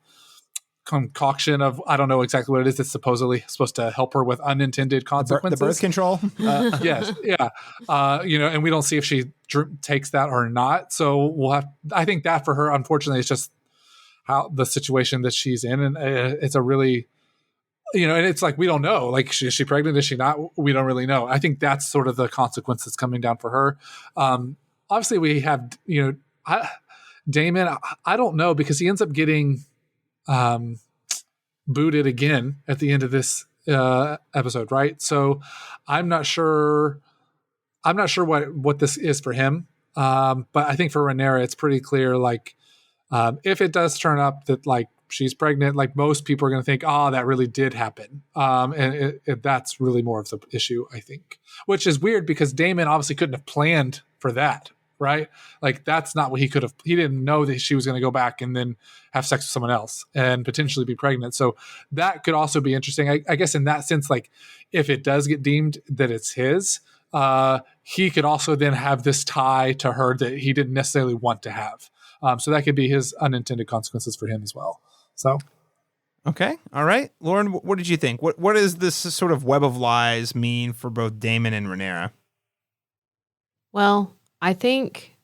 concoction of, I don't know exactly what it is. It's supposedly supposed to help her with unintended consequences. The birth control. Yes. Yeah. And we don't see if she takes that or not. So I think that for her, unfortunately, is just how the situation that she's in. And it's a really, and it's like, we don't know, like, is she pregnant? Is she not? We don't really know. I think that's sort of the consequence that's coming down for her. Obviously we have, Daemon, I don't know, because he ends up getting booted again at the end of this episode, right? So I'm not sure what this is for him. But I think for Rhaenyra, it's pretty clear, like, if it does turn up that, like, she's pregnant, like, most people are going to think, oh, that really did happen. And that's really more of the issue, I think, which is weird because Daemon obviously couldn't have planned for that, right? Like, that's not what he didn't know that she was going to go back and then have sex with someone else and potentially be pregnant. So that could also be interesting. I guess in that sense, like, if it does get deemed that it's his, he could also then have this tie to her that he didn't necessarily want to have. So that could be his unintended consequences for him as well. So. Okay. All right. Lauren, what did you think? What does this sort of web of lies mean for both Daemon and Rhaenyra? Well, I think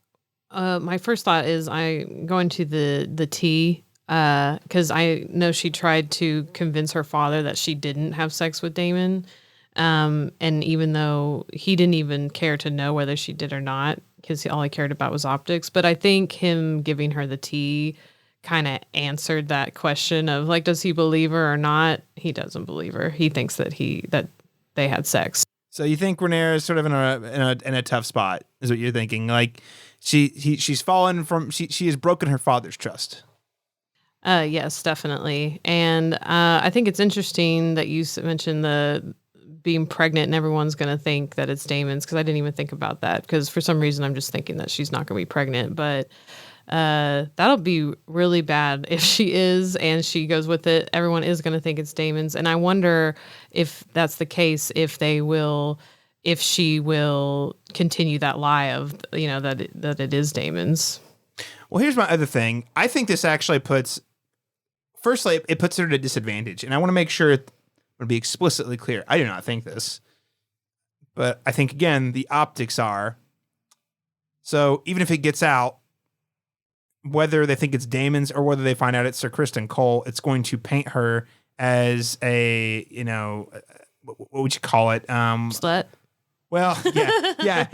my first thought is I'm going to the tea, because I know she tried to convince her father that she didn't have sex with Daemon. And even though he didn't even care to know whether she did or not, because all he cared about was optics. But I think him giving her the tea kind of answered that question of, like, does he believe her or not? He doesn't believe her. He thinks that they had sex. So you think Rhaenyra is sort of in a tough spot, is what you're thinking? Like, she's fallen from, she has broken her father's trust. Yes, definitely. And I think it's interesting that you mentioned the being pregnant and everyone's going to think that it's Daemon's, because I didn't even think about that, because for some reason I'm just thinking that she's not going to be pregnant. But that'll be really bad if she is and she goes with it. Everyone is going to think it's Daemon's. And I wonder if that's the case, if she will continue that lie of, that it is Daemon's. Well, here's my other thing. I think this actually puts her at a disadvantage. And I want to make sure it would be explicitly clear. I do not think this, but I think, again, the optics are. So even if it gets out, whether they think it's Daemon's or whether they find out it's Sir Criston Cole, it's going to paint her as a, what would you call it? Slut. Well, yeah.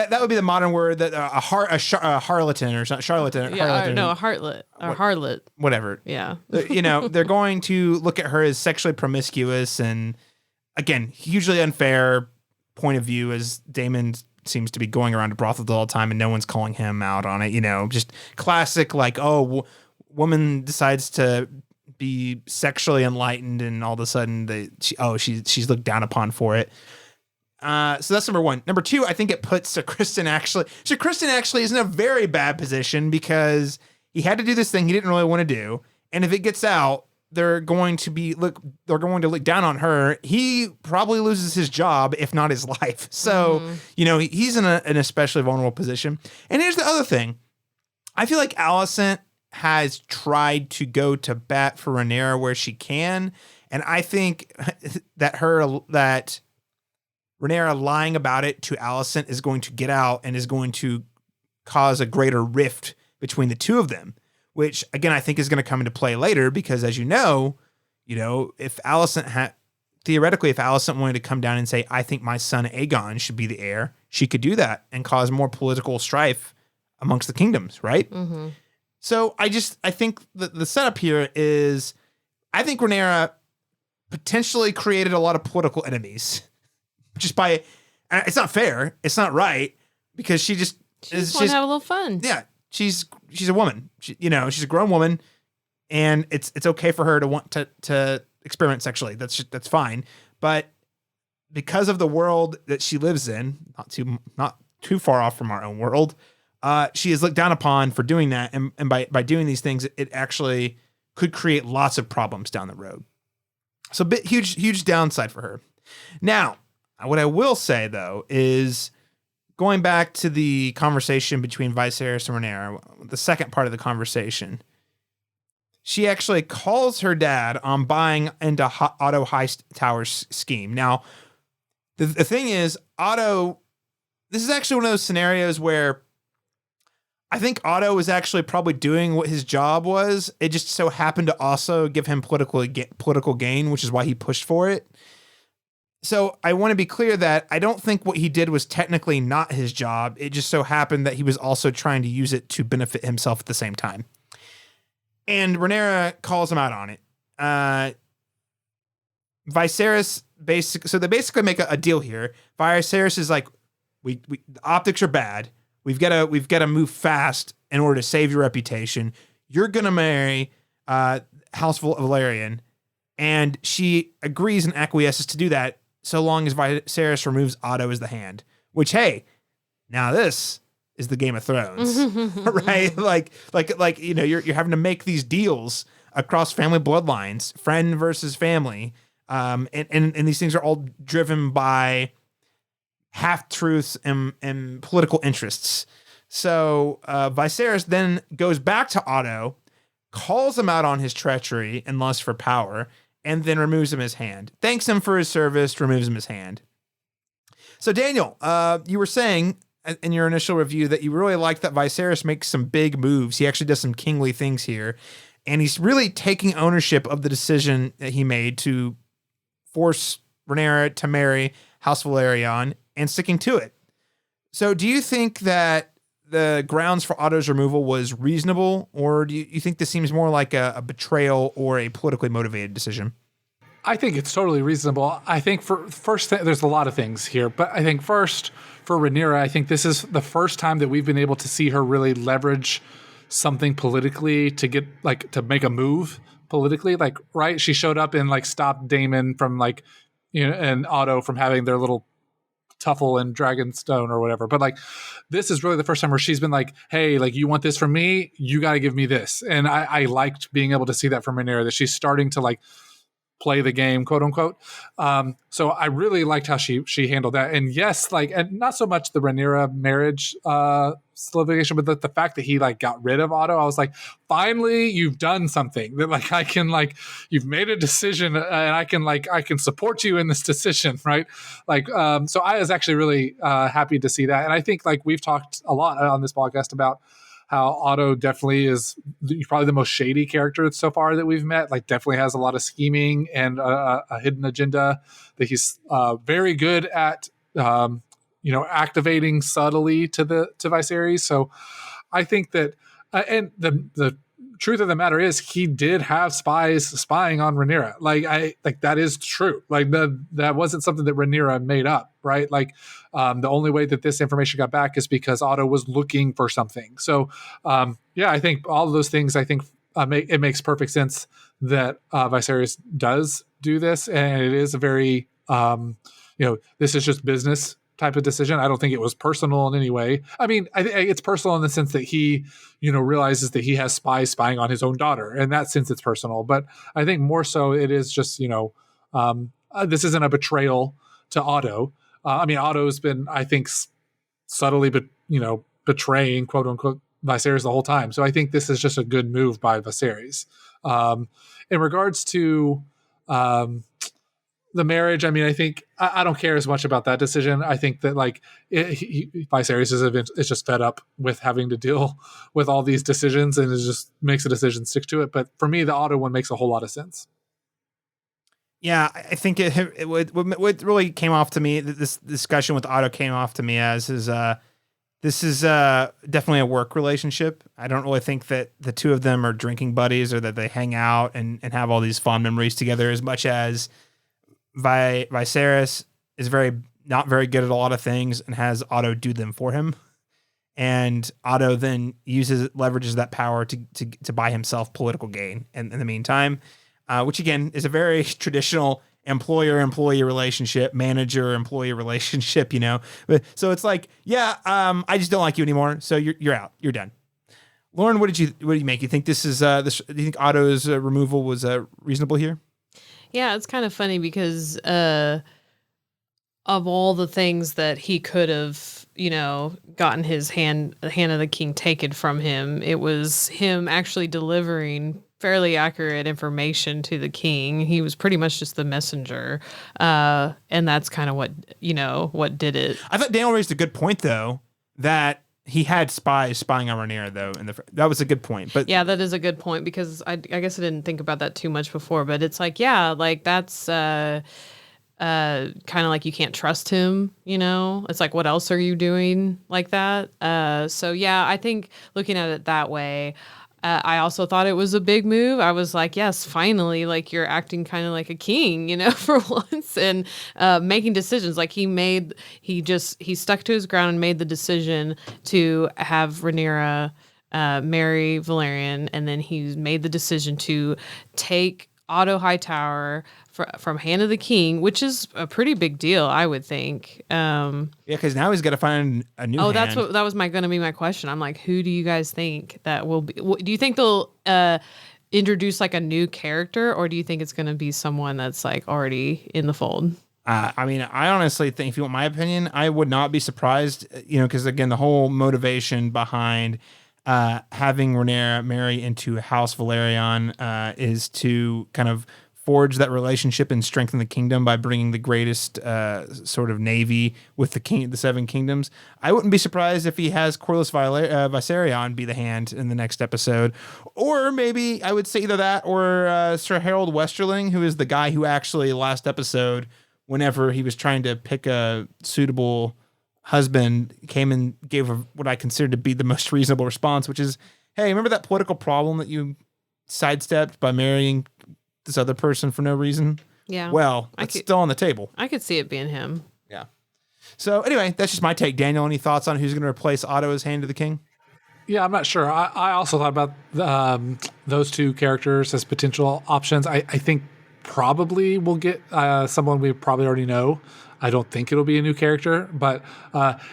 That would be the modern word, that a harlatan or something, charlatan. Yeah, harlatan, no, a harlot. Whatever. Yeah. They're going to look at her as sexually promiscuous, and again, hugely unfair point of view, as Daemon seems to be going around to brothels all the time and no one's calling him out on it. Just classic, like, woman decides to be sexually enlightened and all of a sudden she's looked down upon for it. So that's number one. Number two, I think it puts Sir Criston actually is in a very bad position, because he had to do this thing he didn't really want to do. And if it gets out, they're going to look down on her. He probably loses his job, if not his life. So, he's in an especially vulnerable position. And here's the other thing. I feel like Alicent has tried to go to bat for Rhaenyra where she can. And I think that Rhaenyra lying about it to Alicent is going to get out and is going to cause a greater rift between the two of them, which, again, I think is going to come into play later, because, as if Alicent theoretically, if Alicent wanted to come down and say, I think my son Aegon should be the heir, she could do that and cause more political strife amongst the kingdoms, right? Mm-hmm. So I think the setup here is, I think Rhaenyra potentially created a lot of political enemies just by, it's not fair, it's not right, because she just want to have a little fun. Yeah. She's a woman, she's a grown woman, and it's okay for her to want to experiment sexually. That's fine. But because of the world that she lives in, not too far off from our own world, she is looked down upon for doing that. And by doing these things, it actually could create lots of problems down the road. So huge downside for her. Now, what I will say, though, is going back to the conversation between Viserys and Rhaenyra, the second part of the conversation, she actually calls her dad on buying into Otto Hightower's scheme. Now, the thing is, Otto, this is actually one of those scenarios where I think Otto was actually probably doing what his job was. It just so happened to also give him political gain, which is why he pushed for it. So I want to be clear that I don't think what he did was technically not his job. It just so happened that he was also trying to use it to benefit himself at the same time. And Rhaenyra calls him out on it. Viserys so they basically make a deal here. Viserys is like, we the optics are bad. We've got to move fast in order to save your reputation. You're gonna marry House Valerian, and she agrees and acquiesces to do that so long as Viserys removes Otto as the hand. Which, hey, now this is the Game of Thrones, right? Like you're having to make these deals across family bloodlines, friend versus family, and these things are all driven by half-truths and political interests. So Viserys then goes back to Otto, calls him out on his treachery and lust for power, and then removes him his hand. Thanks him for his service, removes him his hand. So Daniel, you were saying in your initial review that you really like that Viserys makes some big moves. He actually does some kingly things here, and he's really taking ownership of the decision that he made to force Rhaenyra to marry House Valerian and sticking to it. So do you think that the grounds for Otto's removal was reasonable, or do you think this seems more like a betrayal or a politically motivated decision? I think it's totally reasonable. I think there's a lot of things here, but I think first for Rhaenyra, I think this is the first time that we've been able to see her really leverage something politically to get to make a move politically. Right? She showed up and stopped Daemon from and Otto from having their little tuffle and Dragonstone or whatever. But this is really the first time where she's been hey, you want this from me? You got to give me this. And I liked being able to see that from Rhaenyra, that she's starting to play the game, quote unquote. So I really liked how she handled that. And yes, and not so much the Rhaenyra marriage solidification, but the fact that he got rid of Otto. I was finally you've done something that I can you've made a decision, and I can support you in this decision, right? So I was actually really happy to see that. And I think we've talked a lot on this podcast about how Otto definitely is probably the most shady character so far that we've met. Definitely has a lot of scheming and a hidden agenda that he's very good at, activating subtly to Viserys. So I think that, and the truth of the matter is, he did have spies spying on Rhaenyra. That is true. That wasn't something that Rhaenyra made up, right? The only way that this information got back is because Otto was looking for something. So, I think all of those things, it makes perfect sense that Viserys does do this, and it is a very, this is just business type of decision. I don't think it was personal in any way. I mean, it's personal in the sense that he, realizes that he has spies spying on his own daughter. In that sense, it's personal. But I think more so it is just, this isn't a betrayal to Otto. Otto's been, I think, subtly, betraying, quote unquote, Viserys the whole time. So I think this is just a good move by Viserys. In regards to the marriage, I think I don't care as much about that decision. I think that Viserys is just fed up with having to deal with all these decisions, and it just makes a decision, stick to it. But for me, the Otto one makes a whole lot of sense. Yeah, I think what really came off to me, this discussion with Otto came off to me as this is definitely a work relationship. I don't really think that the two of them are drinking buddies or that they hang out and have all these fond memories together, as much as Viserys is not very good at a lot of things and has Otto do them for him. And Otto then leverages that power to buy himself political gain in the meantime, which again is a very traditional employer-employee relationship, manager-employee relationship, But, so it's I just don't like you anymore. So you're out. You're done. Lauren, what do you make? You think this is do you think Otto's removal was reasonable here? Yeah, it's kind of funny because of all the things that he could have, gotten the hand of the king taken from him, it was him actually delivering fairly accurate information to the king. He was pretty much just the messenger. And that's kind of what did it. I thought Daniel raised a good point, though, that he had spies spying on Rhaenyra, though. That was a good point. But yeah, that is a good point, because I guess I didn't think about that too much before. But it's like, yeah, like that's kind of like you can't trust him, It's like, what else are you doing like that? So yeah, I think looking at it that way, I also thought it was a big move. I was like, yes, finally, like you're acting kind of like a king, for once, and making decisions. Like he stuck to his ground and made the decision to have Rhaenyra marry Valerian, and then he made the decision to take Otto Hightower from hand of the king, which is a pretty big deal, I would think. Yeah, because now he's got to find a new hand. That was going to be my question. I'm like, who do you guys think that will be? Do you think they'll introduce like a new character, or do you think it's going to be someone that's like already in the fold? I mean, I honestly think, if you want my opinion, I would not be surprised, because again, the whole motivation behind having Rhaenyra marry into House Valerian is to kind of forge that relationship and strengthen the kingdom by bringing the greatest sort of navy with the Seven Kingdoms. I wouldn't be surprised if he has Corlys Viserion be the hand in the next episode, or maybe I would say either that or Sir Harold Westerling, who is the guy who actually last episode, whenever he was trying to pick a suitable husband, came and gave what I consider to be the most reasonable response, which is, hey, remember that political problem that you sidestepped by marrying this other person for no reason? Yeah. Well, it's still on the table. I could see it being him. Yeah. So anyway, that's just my take. Daniel, any thoughts on who's going to replace Otto as Hand of the King? Yeah, I'm not sure. I also thought about those two characters as potential options. I think probably we'll get someone we probably already know. I don't think it'll be a new character, but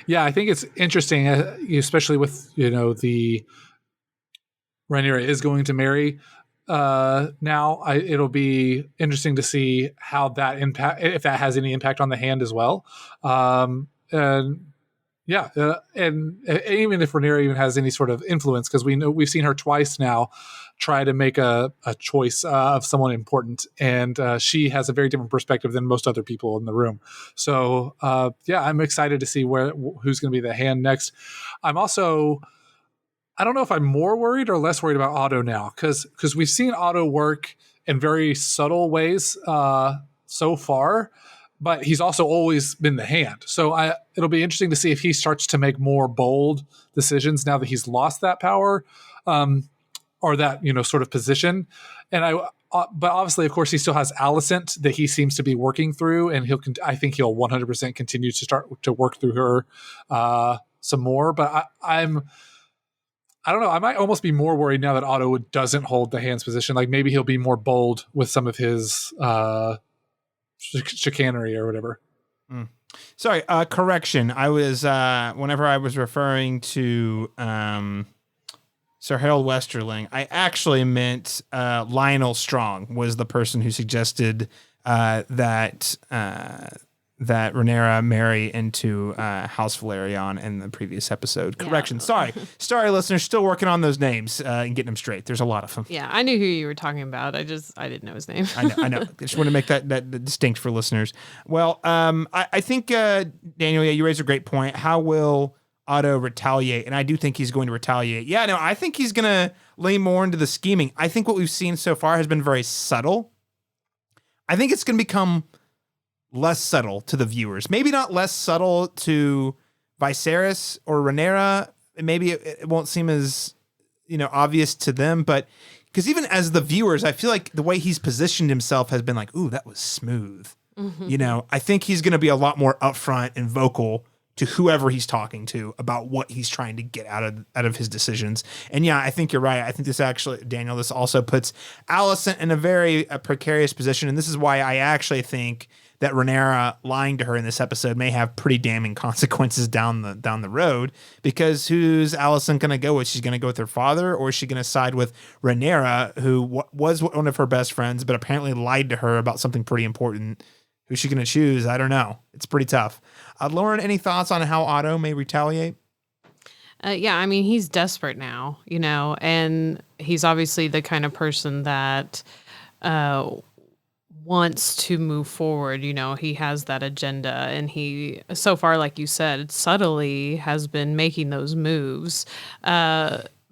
yeah, I think it's interesting, especially with the Rhaenyra is going to marry. Now it'll be interesting to see how that if that has any impact on the hand as well. And yeah, and even if Rhaenyra even has any sort of influence, because we've seen her twice now try to make a choice of someone important, and she has a very different perspective than most other people in the room. So yeah, I'm excited to see who's going to be the hand next. I don't know if I'm more worried or less worried about Otto now, because we've seen Otto work in very subtle ways so far, but he's also always been the hand. So it'll be interesting to see if he starts to make more bold decisions now that he's lost that power, or that sort of position. And but obviously, of course, he still has Alicent that he seems to be working through, and I think he'll 100% continue to start to work through her some more. But I don't know. I might almost be more worried now that Otto doesn't hold the hand's position. Like maybe he'll be more bold with some of his chicanery or whatever. Sorry, correction. I was whenever I was referring to Sir Harold Westerling, I actually meant Lionel Strong was the person who suggested that Rhaenyra marry into House Valerian in the previous episode. Correction. Yeah. Sorry, listeners. Still working on those names and getting them straight. There's a lot of them. Yeah, I knew who you were talking about. I didn't know his name. I know. I just want to make that distinct for listeners. Well, I think Daniel, yeah, you raised a great point. How will Otto retaliate? And I do think he's going to retaliate. Yeah, no, I think he's going to lean more into the scheming. I think what we've seen so far has been very subtle. I think it's going to become less subtle to the viewers. Maybe not less subtle to Viserys or Rhaenyra. Maybe it won't seem as, obvious to them, but because even as the viewers, I feel like the way he's positioned himself has been like, ooh, that was smooth. Mm-hmm. I think he's going to be a lot more upfront and vocal to whoever he's talking to about what he's trying to get out of his decisions. And yeah, I think you're right. I think this actually, Daniel, this also puts Alicent in a very precarious position. And this is why I actually think that Rhaenyra lying to her in this episode may have pretty damning consequences down the road, because who's Alicent going to go with? She's going to go with her father, or is she going to side with Rhaenyra, who was one of her best friends, but apparently lied to her about something pretty important? Who's she going to choose? I don't know. It's pretty tough. Lauren, any thoughts on how Otto may retaliate? Yeah, I mean, he's desperate now, and he's obviously the kind of person that wants to move forward. He has that agenda, and he, so far, like you said, subtly has been making those moves.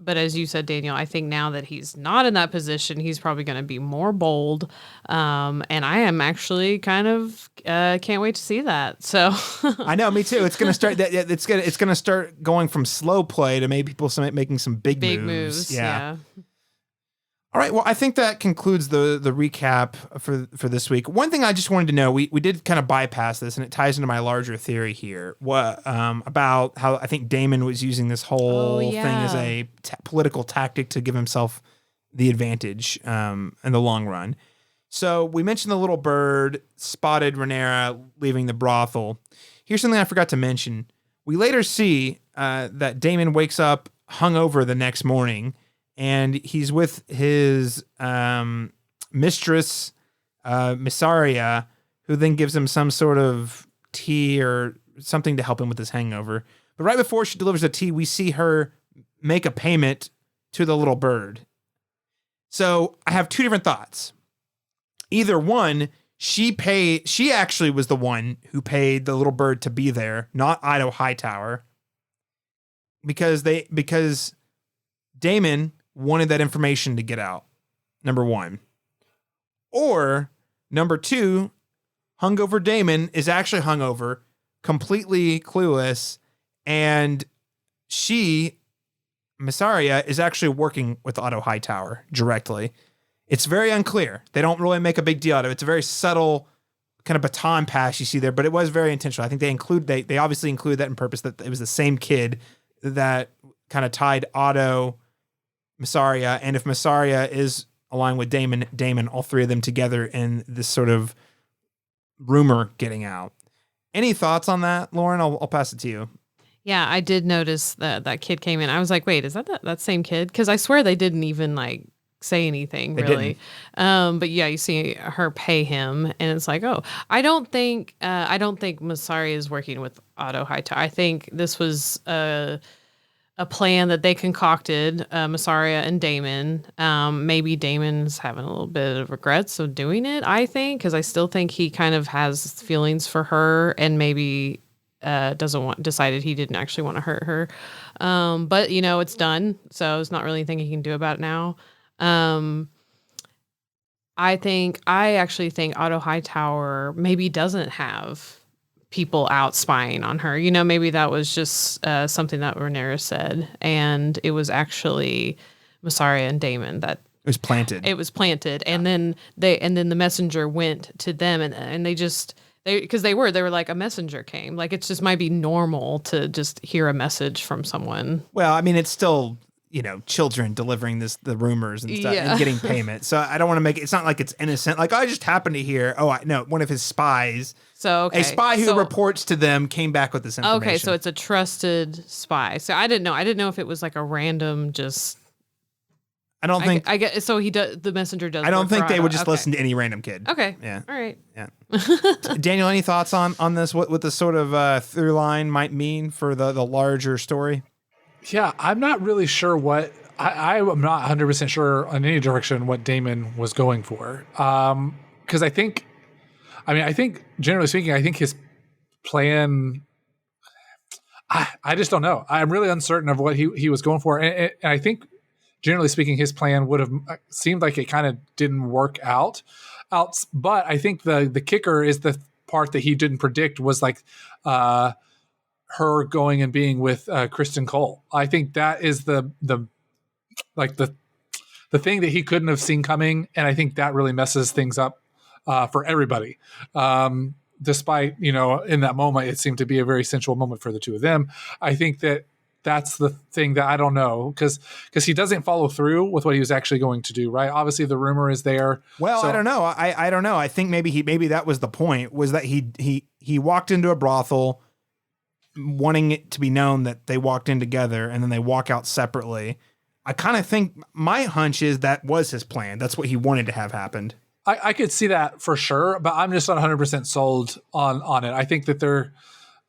But as you said, Daniel, I think now that he's not in that position, he's probably going to be more bold. And I am actually kind of can't wait to see that. So I know, me too. It's going to start. It's going to start going from slow play to maybe people making some big moves. Yeah. All right. Well, I think that concludes the recap for this week. One thing I just wanted to know, we did kind of bypass this, and it ties into my larger theory here. About how I think Daemon was using this whole thing as a political tactic to give himself the advantage in the long run. So we mentioned the little bird spotted Rhaenyra leaving the brothel. Here's something I forgot to mention. We later see that Daemon wakes up hungover the next morning, and he's with his mistress, Mysaria, who then gives him some sort of tea or something to help him with his hangover. But right before she delivers the tea, we see her make a payment to the little bird. So I have two different thoughts. Either one, she actually was the one who paid the little bird to be there, not Otto Hightower, because Daemon wanted that information to get out, number one. Or, number two, hungover Daemon is actually hungover, completely clueless, and Mysaria, is actually working with Otto Hightower directly. It's very unclear. They don't really make a big deal out of it. It's a very subtle kind of baton pass you see there, but it was very intentional. I think they obviously include that in purpose, that it was the same kid that kind of tied Otto, Mysaria, and if Mysaria is aligned with Daemon, all three of them together in this sort of rumor getting out. Any thoughts on that, Lauren? I'll pass it to you. Yeah, I did notice that kid came in. I was like, wait, is that same kid? Because I swear they didn't even say anything really. But yeah, you see her pay him, and it's like, oh, I don't think Mysaria is working with Otto Hightower. I think this was a plan that they concocted, Mysaria and Daemon. Maybe Daemon's having a little bit of regrets of doing it, I think, because I still think he kind of has feelings for her, and maybe decided he didn't actually want to hurt her. But it's done, so it's not really anything he can do about it now. I actually think Otto Hightower maybe doesn't have people out spying on her. Maybe that was just something that Rhaenyra said, and it was actually Mysaria and Daemon that it was planted. And then the messenger went to them, and they were like, a messenger came. Like, it just might be normal to just hear a message from someone. Well, I mean, it's still, children delivering the rumors and stuff and getting payment. So I don't want to make it, it's not like it's innocent. Like, I just happened to hear, one of his spies. So, okay. A spy who reports to them came back with this information. Okay, so it's a trusted spy. So I didn't know. I didn't know if it was like a random just. I don't think. I get. So he does. The messenger does. I don't think they would just listen to any random kid. Okay. Yeah. All right. Yeah. Daniel, any thoughts on this? What this sort of through line might mean for the larger story? Yeah, I'm not really sure what. I'm not 100% sure on any direction what Daemon was going for. Because I think generally speaking, I think his plan. I just don't know. I'm really uncertain of what he was going for, and I think. Generally speaking, his plan would have seemed like it kind of didn't work out. But I think the kicker is the part that he didn't predict was like her going and being with Kristen Cole. I think that is the thing that he couldn't have seen coming, and I think that really messes things up for everybody. Despite in that moment, it seemed to be a very sensual moment for the two of them. I think that's the thing that I don't know, because he doesn't follow through with what he was actually going to do, right? Obviously, the rumor is there. Well, so. I don't know. I don't know. I think maybe that was the point, was that he walked into a brothel wanting it to be known that they walked in together, and then they walk out separately. I kind of think my hunch is that was his plan. That's what he wanted to have happened. I could see that for sure, but I'm just not 100% sold on it. I think that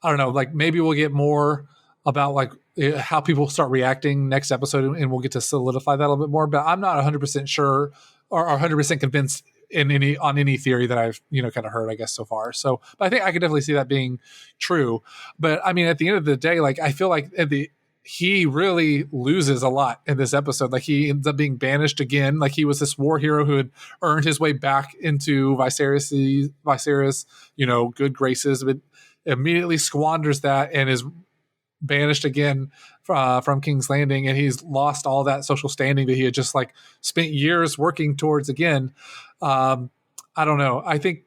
I don't know, like maybe we'll get more about like how people start reacting next episode, and we'll get to solidify that a little bit more. But I'm not 100% sure or 100% convinced on any theory that I've kind of heard, I guess, so far. So, but I think I could definitely see that being true. But I mean, at the end of the day, like I feel like he really loses a lot in this episode. Like he ends up being banished again. Like he was this war hero who had earned his way back into Viserys, good graces, but immediately squanders that and is banished again from King's Landing, and he's lost all that social standing that he had just like spent years working towards again. I don't know. I think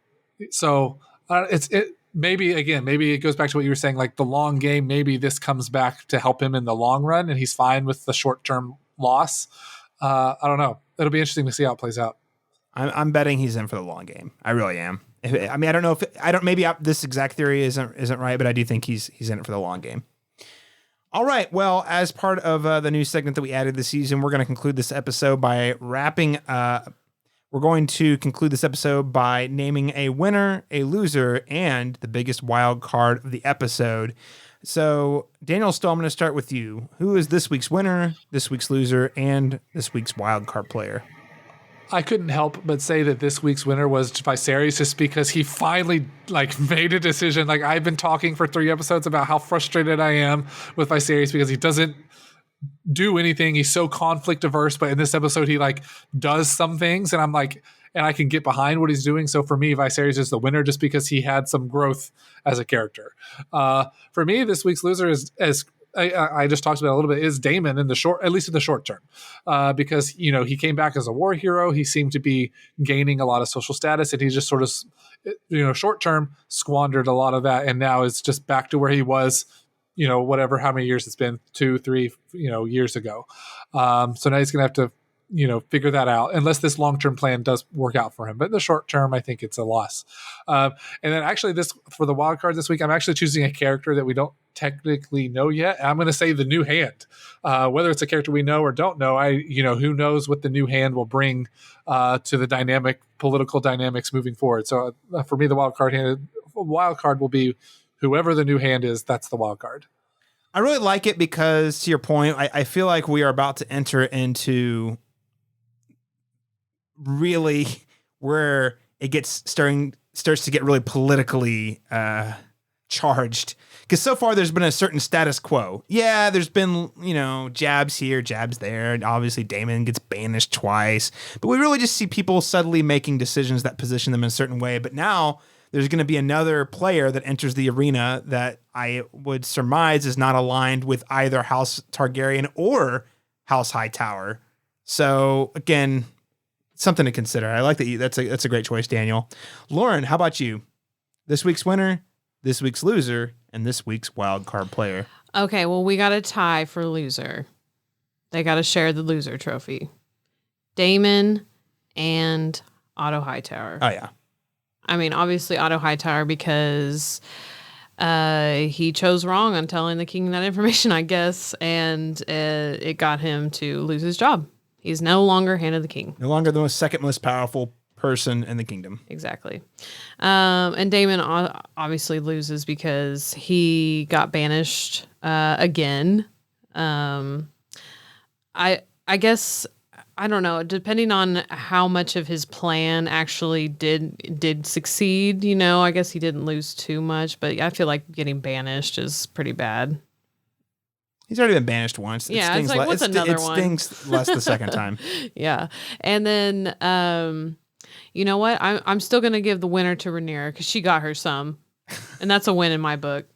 so. Maybe it goes back to what you were saying, like the long game. Maybe this comes back to help him in the long run, and he's fine with the short term loss. I don't know. It'll be interesting to see how it plays out. I'm betting he's in for the long game. I really am. I don't know if maybe this exact theory isn't right, but I do think he's in it for the long game. All right. Well, as part of the new segment that we added this season, we're going to conclude this episode by We're going to conclude this episode by naming a winner, a loser, and the biggest wild card of the episode. So, Daniel Stoll, I'm going to start with you. Who is this week's winner, this week's loser, and this week's wild card player? I couldn't help but say that this week's winner was Viserys, just because he finally made a decision. Like, I've been talking for 3 episodes about how frustrated I am with Viserys because he doesn't do anything. He's so conflict averse, but in this episode he does some things, and I'm like, and I can get behind what he's doing. So for me, Viserys is the winner just because he had some growth as a character. For me, this week's loser is, as I just talked about a little bit, is Daemon at least in the short term, because he came back as a war hero. He seemed to be gaining a lot of social status, and he just sort of short term squandered a lot of that, and now is just back to where he was whatever, how many years it's been, 2, 3, years ago. So now he's going to have to, figure that out, unless this long-term plan does work out for him. But in the short term, I think it's a loss. And then actually for the wild card this week, I'm actually choosing a character that we don't technically know yet. I'm going to say the new hand, whether it's a character we know or don't know. Who knows what the new hand will bring to the political dynamics moving forward. So for me, the wild card will be whoever the new hand is. That's the wild card. I really like it because, to your point, I feel like we are about to enter into really where it starts to get really politically charged. Because so far there's been a certain status quo. Yeah, there's been, jabs here, jabs there. And obviously Daemon gets banished twice. But we really just see people subtly making decisions that position them in a certain way. But now there's going to be another player that enters the arena that I would surmise is not aligned with either House Targaryen or House Hightower. So again, something to consider. I like that. That's a great choice, Daniel. Lauren, how about you? This week's winner, this week's loser, and this week's wild card player. Okay, well, we got a tie for loser. They got to share the loser trophy. Daemon and Otto Hightower. Oh yeah. I mean, obviously Otto Hightower, because he chose wrong on telling the king that information, I guess, and it got him to lose his job. He's no longer Hand of the King. No longer the second most powerful person in the kingdom. Exactly. And Daemon obviously loses because he got banished again. I guess, I don't know, depending on how much of his plan actually did succeed, I guess he didn't lose too much, but I feel like getting banished is pretty bad. He's already been banished once. Yeah, it's like, what's another one? It stings less the second time. Yeah. And then, you know what? I'm still going to give the winner to Rhaenyra because she got her some. And that's a win in my book.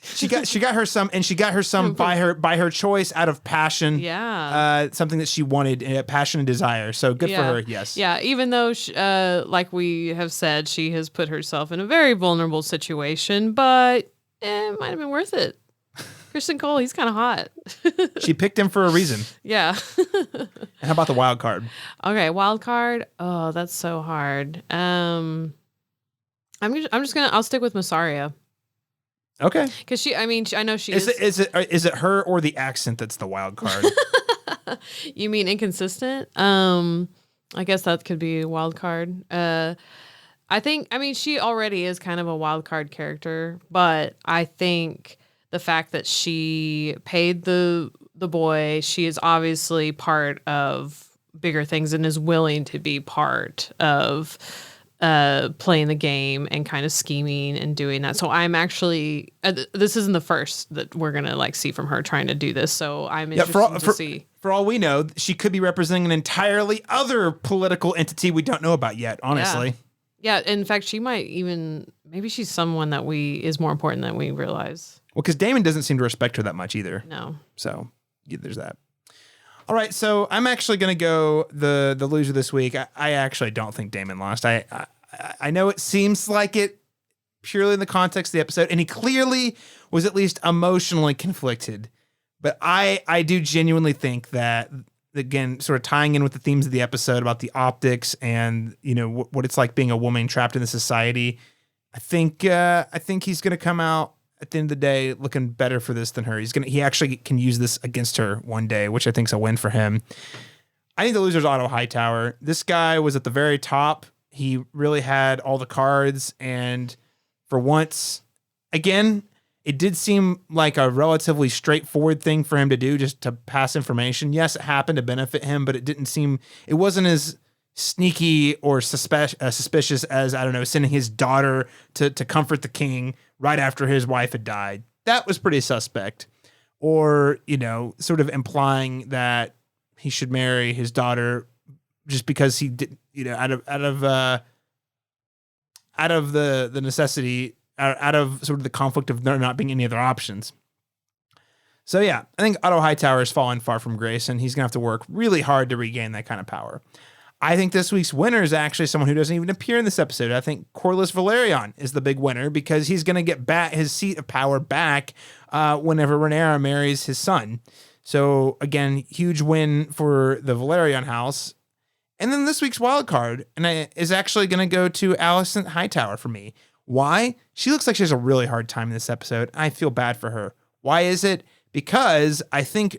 She got her some, and she got her some by her choice, out of passion. Yeah. Something that she wanted, passion and desire. So good for her. Yes. Yeah. Even though, like we have said, she has put herself in a very vulnerable situation, but it might have been worth it. Kristen Cole, he's kind of hot. She picked him for a reason. Yeah. And how about the wild card? Okay, wild card. Oh, that's so hard. I'll stick with Mysaria. Okay. Because I know she is. Is it her or the accent that's the wild card? You mean inconsistent? I guess that could be a wild card. She already is kind of a wild card character, but I think the fact that she paid the boy, she is obviously part of bigger things and is willing to be part of playing the game and kind of scheming and doing that. So I'm actually this isn't the first that we're gonna like see from her trying to do this. So I'm interested to see. For all we know, she could be representing an entirely other political entity we don't know about yet. Honestly, yeah. In fact, she might even maybe she's someone that is more important than we realize. Well, because Daemon doesn't seem to respect her that much either. No. So yeah, there's that. All right, so I'm actually going to go the loser this week. I actually don't think Daemon lost. I know it seems like it purely in the context of the episode, and he clearly was at least emotionally conflicted. But I do genuinely think that, again, sort of tying in with the themes of the episode about the optics and, you know, what it's like being a woman trapped in the society, I think he's going to come out at the end of the day looking better for this than her. He actually can use this against her one day, which I think is a win for him. I think the loser is Otto Hightower. This guy was at the very top. He really had all the cards, and for once, again, it did seem like a relatively straightforward thing for him to do, just to pass information. Yes, it happened to benefit him, but it wasn't as sneaky or suspicious as, I don't know, sending his daughter to comfort the king right after his wife had died. That was pretty suspect. Or, you know, sort of implying that he should marry his daughter just because he did, you know, out of the necessity, out of sort of the conflict of there not being any other options. So yeah, I think Otto Hightower has fallen far from grace, and he's gonna have to work really hard to regain that kind of power. I think this week's winner is actually someone who doesn't even appear in this episode. I think Corlys Velaryon is the big winner because he's going to get back his seat of power back whenever Rhaenyra marries his son. So again, huge win for the Velaryon house. And then this week's wild card is actually going to go to Alicent Hightower for me. Why? She looks like she has a really hard time in this episode. I feel bad for her. Why is it? Because I think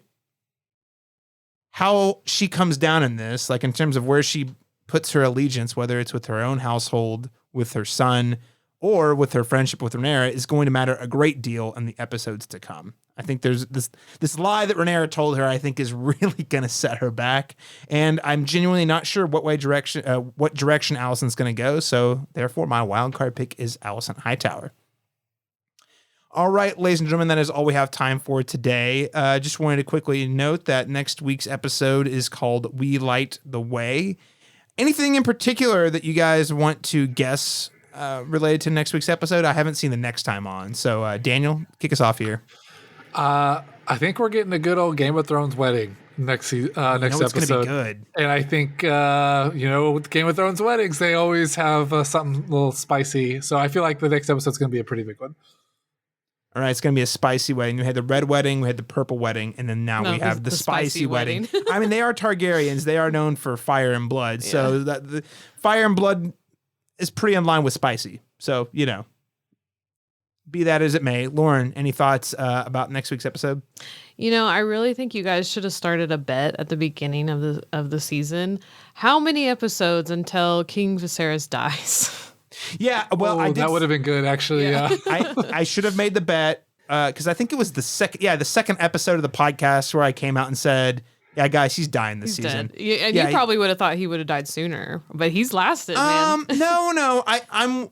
how she comes down in this, like in terms of where she puts her allegiance, whether it's with her own household, with her son, or with her friendship with Rhaenyra, is going to matter a great deal in the episodes to come. I think there's this lie that Rhaenyra told her, I think, is really going to set her back, and I'm genuinely not sure what direction Alicent's going to go. So therefore, my wild card pick is Alicent Hightower. All right, ladies and gentlemen, that is all we have time for today. Just wanted to quickly note that next week's episode is called We Light the Way. Anything in particular that you guys want to guess related to next week's episode? I haven't seen the next time on. So, Daniel, kick us off here. I think we're getting a good old Game of Thrones wedding next episode. It's going to be good. And I think, with Game of Thrones weddings, they always have something a little spicy. So I feel like the next episode is going to be a pretty big one. All right, it's going to be a spicy wedding. We had the red wedding, we had the purple wedding, and then now we have the spicy wedding. I mean, they are Targaryens. They are known for fire and blood. Yeah. So the fire and blood is pretty in line with spicy. So, you know, be that as it may. Lauren, any thoughts about next week's episode? You know, I really think you guys should have started a bet at the beginning of the season. How many episodes until King Viserys dies? Yeah, well, that would have been good, actually. Yeah. I should have made the bet because I think it was the second episode of the podcast where I came out and said, "Yeah, guys, he's dying this season." Dead. And you probably would have thought he would have died sooner, but he's lasted, man. No.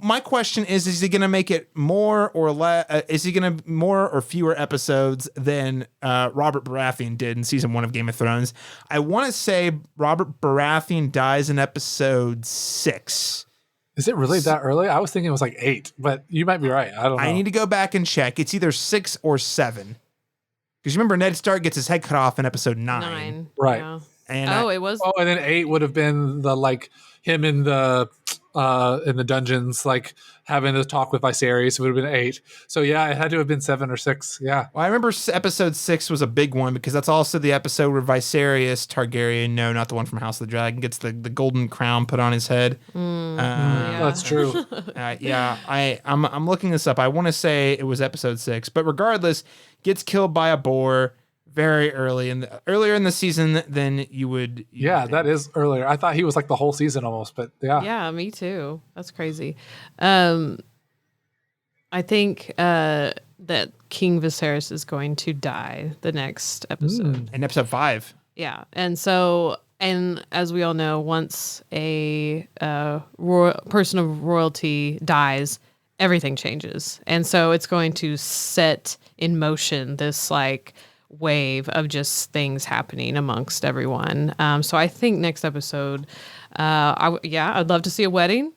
My question is he going to make it more or less? Is he going to more or fewer episodes than Robert Baratheon did in season 1 of Game of Thrones? I want to say Robert Baratheon dies in episode 6. Is it really that early? I was thinking it was like 8, but you might be right. I don't know. I need to go back and check. It's either 6 or 7. Because you remember Ned Stark gets his head cut off in episode 9. Right. Yeah. And it was. Oh, and then 8 would have been him in the dungeons, like having a talk with Viserys. It would have been 8. So yeah, it had to have been 7 or 6. Yeah. Well, I remember episode 6 was a big one because that's also the episode where Viserys Targaryen, no, not the one from House of the Dragon, gets the golden crown put on his head. That's true. I'm looking this up. I want to say it was episode 6, but regardless, gets killed by a boar very earlier in the season than you would. That is earlier. I thought he was like the whole season almost, but yeah. Yeah, me too. That's crazy. I think that King Viserys is going to die the next episode. In episode 5. Yeah. And as we all know, once a person of royalty dies, everything changes. And so it's going to set in motion this like wave of just things happening amongst everyone. So I think next episode, I'd love to see a wedding.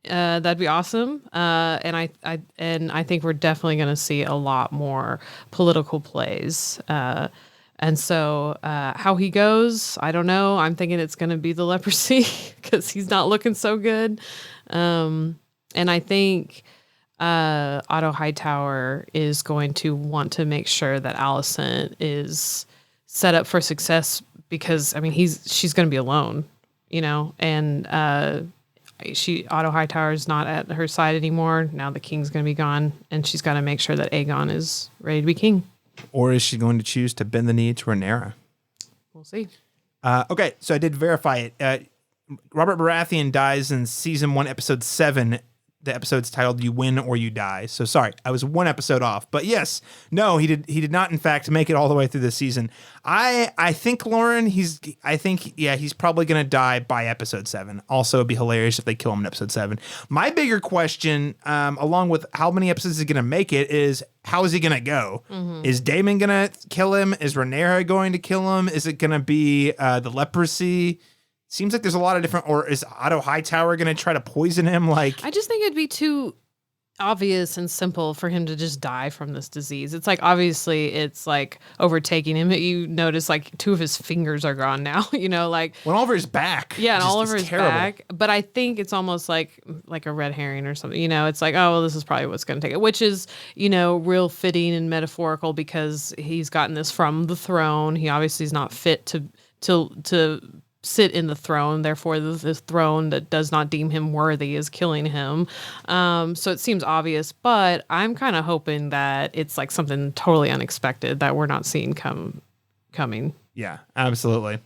That'd be awesome. And I think we're definitely going to see a lot more political plays. And so how he goes, I don't know. I'm thinking it's going to be the leprosy because he's not looking so good. And I think Otto Hightower is going to want to make sure that Alicent is set up for success because, I mean, she's going to be alone, and Otto Hightower is not at her side anymore. Now the king's going to be gone, and she's got to make sure that Aegon is ready to be king. Or is she going to choose to bend the knee to Rhaenyra? We'll see. Okay, so I did verify it. Robert Baratheon dies in season 1, episode 7. The episode's titled "You Win or You Die." So sorry, I was 1 episode off. But yes, no, he did not in fact make it all the way through the season. I think Lauren, he's probably gonna die by episode 7. Also, it'd be hilarious if they kill him in episode 7. My bigger question, along with how many episodes is he gonna make it, is how is he gonna go? Mm-hmm. Is Daemon gonna kill him? Is Rhaenyra going to kill him? Is it gonna be the leprosy? Seems like there's a lot of different, or is Otto Hightower going to try to poison him? I just think it'd be too obvious and simple for him to just die from this disease. It's like, obviously it's like overtaking him. You notice like 2 of his fingers are gone now, well, all over his back. Yeah. And all over his back. But I think it's almost like a red herring or something, it's like, oh, well, this is probably what's going to take it, which is, real fitting and metaphorical because he's gotten this from the throne. He obviously is not fit to sit in the throne, therefore this throne that does not deem him worthy is killing him. So it seems obvious, but I'm kind of hoping that it's like something totally unexpected that we're not seeing coming. Yeah, absolutely.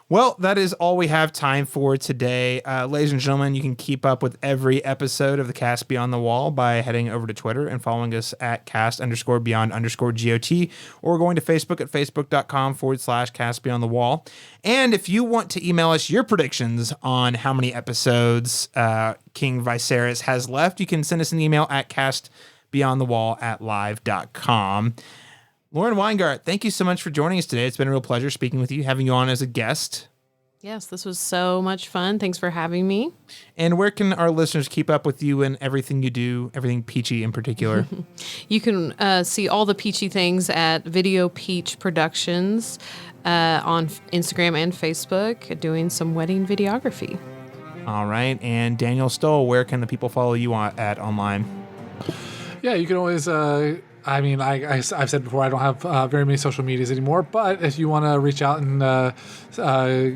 Well, that is all we have time for today. Ladies and gentlemen, you can keep up with every episode of the Cast Beyond the Wall by heading over to Twitter and following us at cast_beyond_GOT or going to Facebook at facebook.com/Cast Beyond the Wall. And if you want to email us your predictions on how many episodes King Viserys has left, you can send us an email at castbeyondthewall@live.com. Lauren Weingart, thank you so much for joining us today. It's been a real pleasure speaking with you, having you on as a guest. Yes, this was so much fun. Thanks for having me. And where can our listeners keep up with you and everything you do, everything peachy in particular? You can see all the peachy things at Video Peach Productions on Instagram and Facebook, doing some wedding videography. All right. And Daniel Stoll, where can the people follow you at online? Yeah, you can always... I've said before, I don't have very many social medias anymore, but if you want to reach out and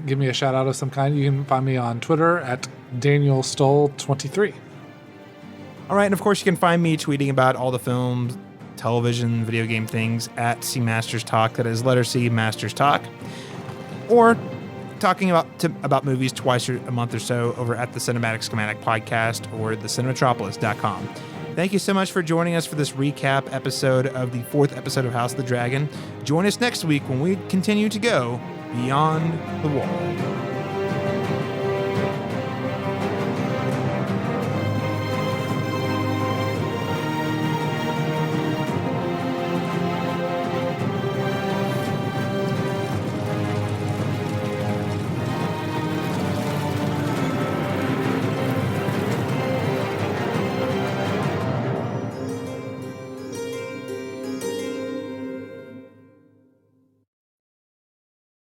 give me a shout out of some kind, you can find me on Twitter at DanielStoll23. All right. And of course, you can find me tweeting about all the films, television, video game things at C Masters Talk. That is letter C Masters Talk. Or talking about movies twice a month or so over at the Cinematic Schematic Podcast or thecinematropolis.com. Thank you so much for joining us for this recap episode of the 4th episode of House of the Dragon. Join us next week when we continue to go beyond the wall.